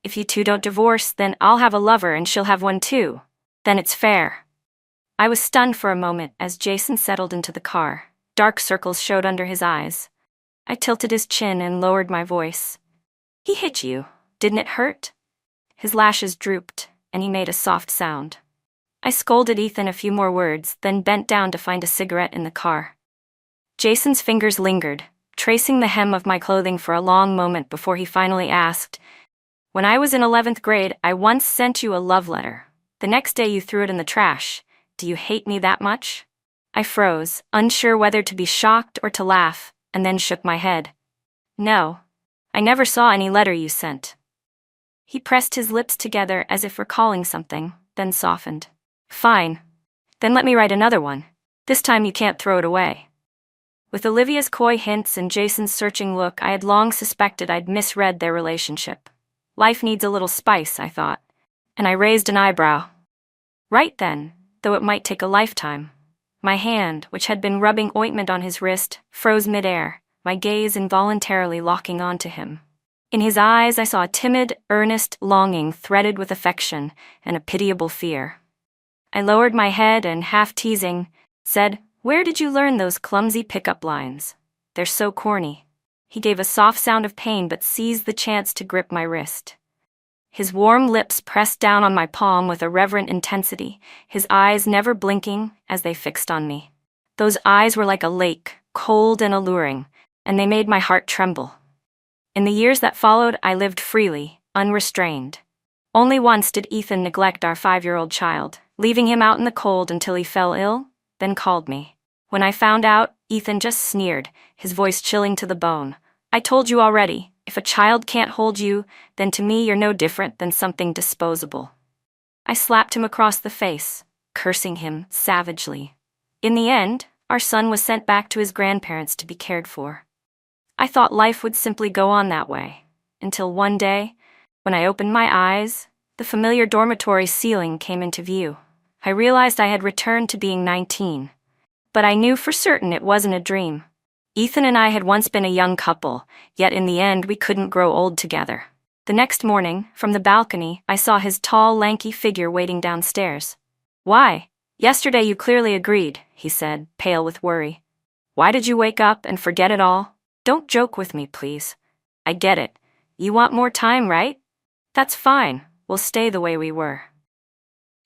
If you two don't divorce, then I'll have a lover and she'll have one too. Then it's fair." I was stunned for a moment as Jason settled into the car. Dark circles showed under his eyes. I tilted his chin and lowered my voice. "He hit you. Didn't it hurt?" His lashes drooped, and he made a soft sound. I scolded Ethan a few more words, then bent down to find a cigarette in the car. Jason's fingers lingered, tracing the hem of my clothing for a long moment before he finally asked, "When I was in 11th grade, I once sent you a love letter. The next day you threw it in the trash. Do you hate me that much?" I froze, unsure whether to be shocked or to laugh, and then shook my head. "No. I never saw any letter you sent." He pressed his lips together as if recalling something, then softened. "Fine. Then let me write another one. This time you can't throw it away." With Olivia's coy hints and Jason's searching look, I had long suspected I'd misread their relationship. Life needs a little spice, I thought, and I raised an eyebrow. "Right then, though it might take a lifetime." My hand, which had been rubbing ointment on his wrist, froze midair, my gaze involuntarily locking onto him. In his eyes I saw a timid, earnest longing threaded with affection and a pitiable fear. I lowered my head and, half teasing, said, "Where did you learn those clumsy pickup lines? They're so corny." He gave a soft sound of pain but seized the chance to grip my wrist. His warm lips pressed down on my palm with a reverent intensity, his eyes never blinking as they fixed on me. Those eyes were like a lake, cold and alluring, and they made my heart tremble. In the years that followed, I lived freely, unrestrained. Only once did Ethan neglect our 5-year-old child, leaving him out in the cold until he fell ill, then called me. When I found out, Ethan just sneered, his voice chilling to the bone. "I told you already. If a child can't hold you, then to me you're no different than something disposable." I slapped him across the face, cursing him savagely. In the end, our son was sent back to his grandparents to be cared for. I thought life would simply go on that way, until one day, when I opened my eyes, the familiar dormitory ceiling came into view. I realized I had returned to being 19. But I knew for certain it wasn't a dream. Ethan and I had once been a young couple, yet in the end we couldn't grow old together. The next morning, from the balcony, I saw his tall, lanky figure waiting downstairs. "Why? Yesterday you clearly agreed," he said, pale with worry. "Why did you wake up and forget it all? Don't joke with me, please. I get it. You want more time, right? That's fine. We'll stay the way we were."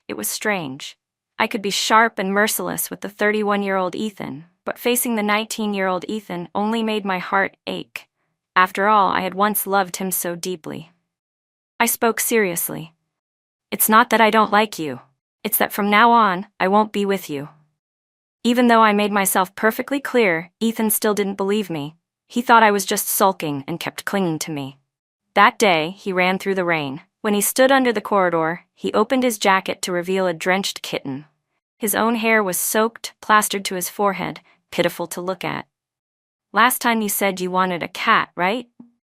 It was strange. I could be sharp and merciless with the 31-year-old Ethan, but facing the 19-year-old Ethan only made my heart ache. After all, I had once loved him so deeply. I spoke seriously. "It's not that I don't like you. It's that from now on, I won't be with you." Even though I made myself perfectly clear, Ethan still didn't believe me. He thought I was just sulking and kept clinging to me. That day, he ran through the rain. When he stood under the corridor, he opened his jacket to reveal a drenched kitten. His own hair was soaked, plastered to his forehead, pitiful to look at. "Last time you said you wanted a cat, right?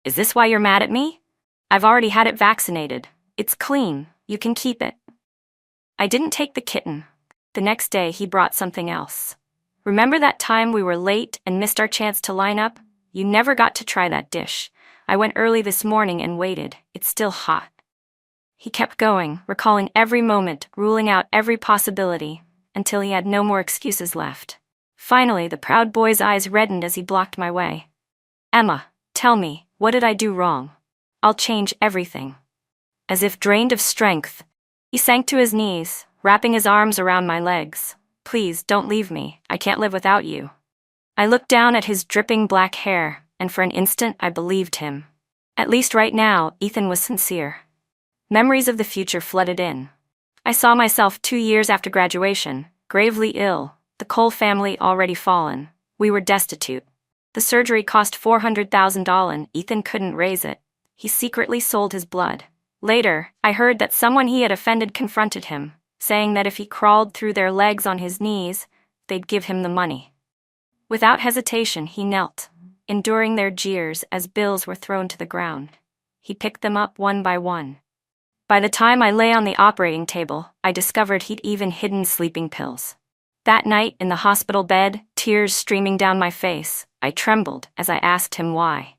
Is this why you're mad at me? I've already had it vaccinated. It's clean. You can keep it." I didn't take the kitten. The next day, he brought something else. "Remember that time we were late and missed our chance to line up? You never got to try that dish. I went early this morning and waited. It's still hot." He kept going, recalling every moment, ruling out every possibility, until he had no more excuses left. Finally, the proud boy's eyes reddened as he blocked my way. "Emma, tell me, what did I do wrong? I'll change everything." As if drained of strength, he sank to his knees, wrapping his arms around my legs. "Please, don't leave me. I can't live without you." I looked down at his dripping black hair, and for an instant I believed him. At least right now, Ethan was sincere. Memories of the future flooded in. I saw myself 2 years after graduation, gravely ill, the Cole family already fallen. We were destitute. The surgery cost $400,000 and Ethan couldn't raise it. He secretly sold his blood. Later, I heard that someone he had offended confronted him, saying that if he crawled through their legs on his knees, they'd give him the money. Without hesitation, he knelt, enduring their jeers as bills were thrown to the ground. He picked them up one by one. By the time I lay on the operating table, I discovered he'd even hidden sleeping pills. That night, in the hospital bed, tears streaming down my face, I trembled as I asked him why.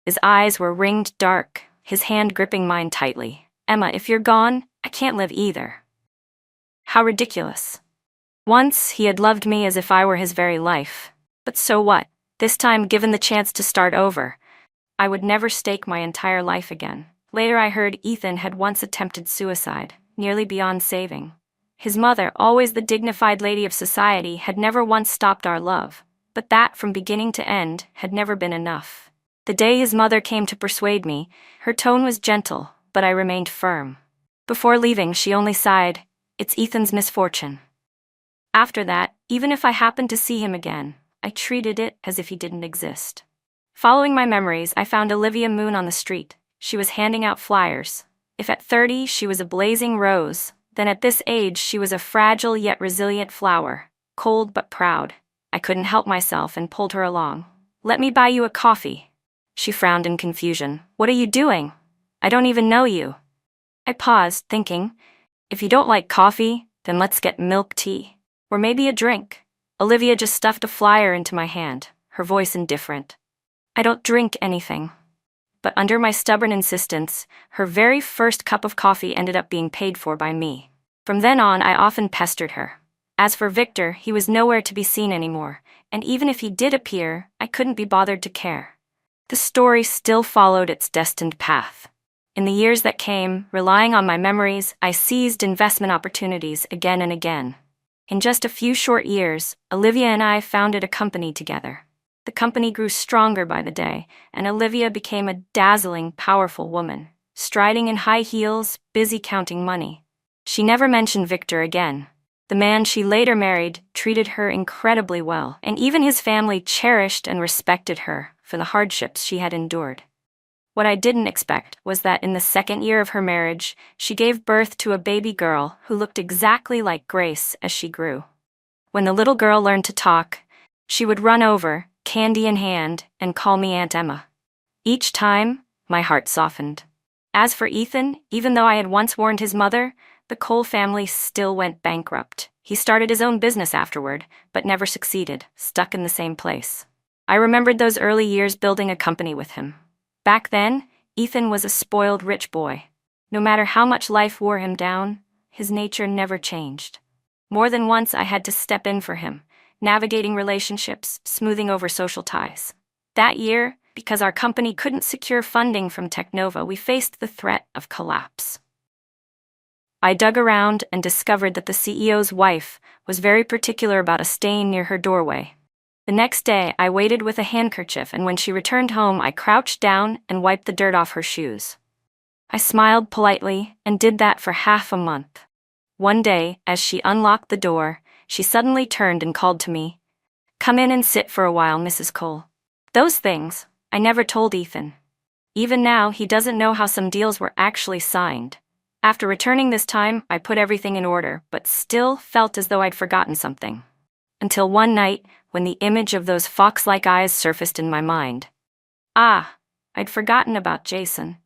His eyes were ringed dark, his hand gripping mine tightly. "Emma, if you're gone, I can't live either." How ridiculous. Once, he had loved me as if I were his very life. But so what? This time, given the chance to start over, I would never stake my entire life again. Later I heard Ethan had once attempted suicide, nearly beyond saving. His mother, always the dignified lady of society, had never once stopped our love. But that, from beginning to end, had never been enough. The day his mother came to persuade me, her tone was gentle, but I remained firm. Before leaving, she only sighed, "It's Ethan's misfortune." After that, even if I happened to see him again, I treated it as if he didn't exist. Following my memories, I found Olivia Moon on the street. She was handing out flyers. If at 30 she was a blazing rose, then at this age she was a fragile yet resilient flower, cold but proud. I couldn't help myself and pulled her along. "Let me buy you a coffee." She frowned in confusion. "What are you doing? I don't even know you." I paused, thinking, if you don't like coffee, then let's get milk tea. Or maybe a drink. Olivia just stuffed a flyer into my hand, her voice indifferent. "I don't drink anything." But under my stubborn insistence, her very first cup of coffee ended up being paid for by me. From then on, I often pestered her. As for Victor, he was nowhere to be seen anymore, and even if he did appear, I couldn't be bothered to care. The story still followed its destined path. In the years that came, relying on my memories, I seized investment opportunities again and again. In just a few short years, Olivia and I founded a company together. The company grew stronger by the day, and Olivia became a dazzling, powerful woman, striding in high heels, busy counting money. She never mentioned Victor again. The man she later married treated her incredibly well, and even his family cherished and respected her for the hardships she had endured. What I didn't expect was that in the second year of her marriage, she gave birth to a baby girl who looked exactly like Grace as she grew. When the little girl learned to talk, she would run over, candy in hand, and call me Aunt Emma. Each time, my heart softened. As for Ethan, even though I had once warned his mother, the Cole family still went bankrupt. He started his own business afterward, but never succeeded, stuck in the same place. I remembered those early years building a company with him. Back then, Ethan was a spoiled rich boy. No matter how much life wore him down, his nature never changed. More than once I had to step in for him, navigating relationships, smoothing over social ties. That year, because our company couldn't secure funding from Technova, we faced the threat of collapse. I dug around and discovered that the CEO's wife was very particular about a stain near her doorway. The next day, I waited with a handkerchief, and when she returned home, I crouched down and wiped the dirt off her shoes. I smiled politely and did that for half a month. One day, as she unlocked the door, she suddenly turned and called to me, "Come in and sit for a while, Mrs. Cole." Those things, I never told Ethan. Even now, he doesn't know how some deals were actually signed. After returning this time, I put everything in order, but still felt as though I'd forgotten something. Until one night, when the image of those fox-like eyes surfaced in my mind. I'd forgotten about Jason.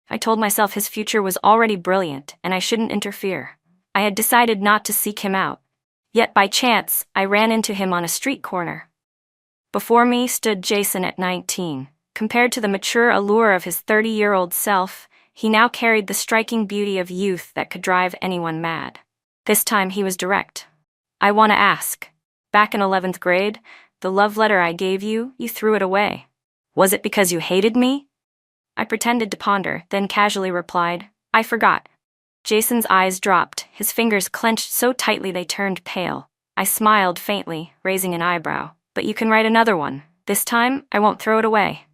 I told myself his future was already brilliant, and I shouldn't interfere. I had decided not to seek him out. Yet by chance, I ran into him on a street corner. Before me stood Jason at 19. Compared to the mature allure of his 30-year-old self, he now carried the striking beauty of youth that could drive anyone mad. This time he was direct. "I want to ask. Back in 11th grade, the love letter I gave you, you threw it away. Was it because you hated me?" I pretended to ponder, then casually replied, "I forgot." Jason's eyes dropped, his fingers clenched so tightly they turned pale. I smiled faintly, raising an eyebrow. "But you can write another one. This time, I won't throw it away."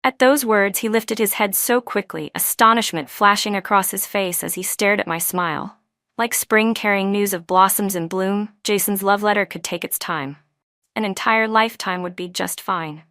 At those words, he lifted his head so quickly, astonishment flashing across his face as he stared at my smile. Like spring carrying news of blossoms in bloom, Jason's love letter could take its time. an entire lifetime would be just fine.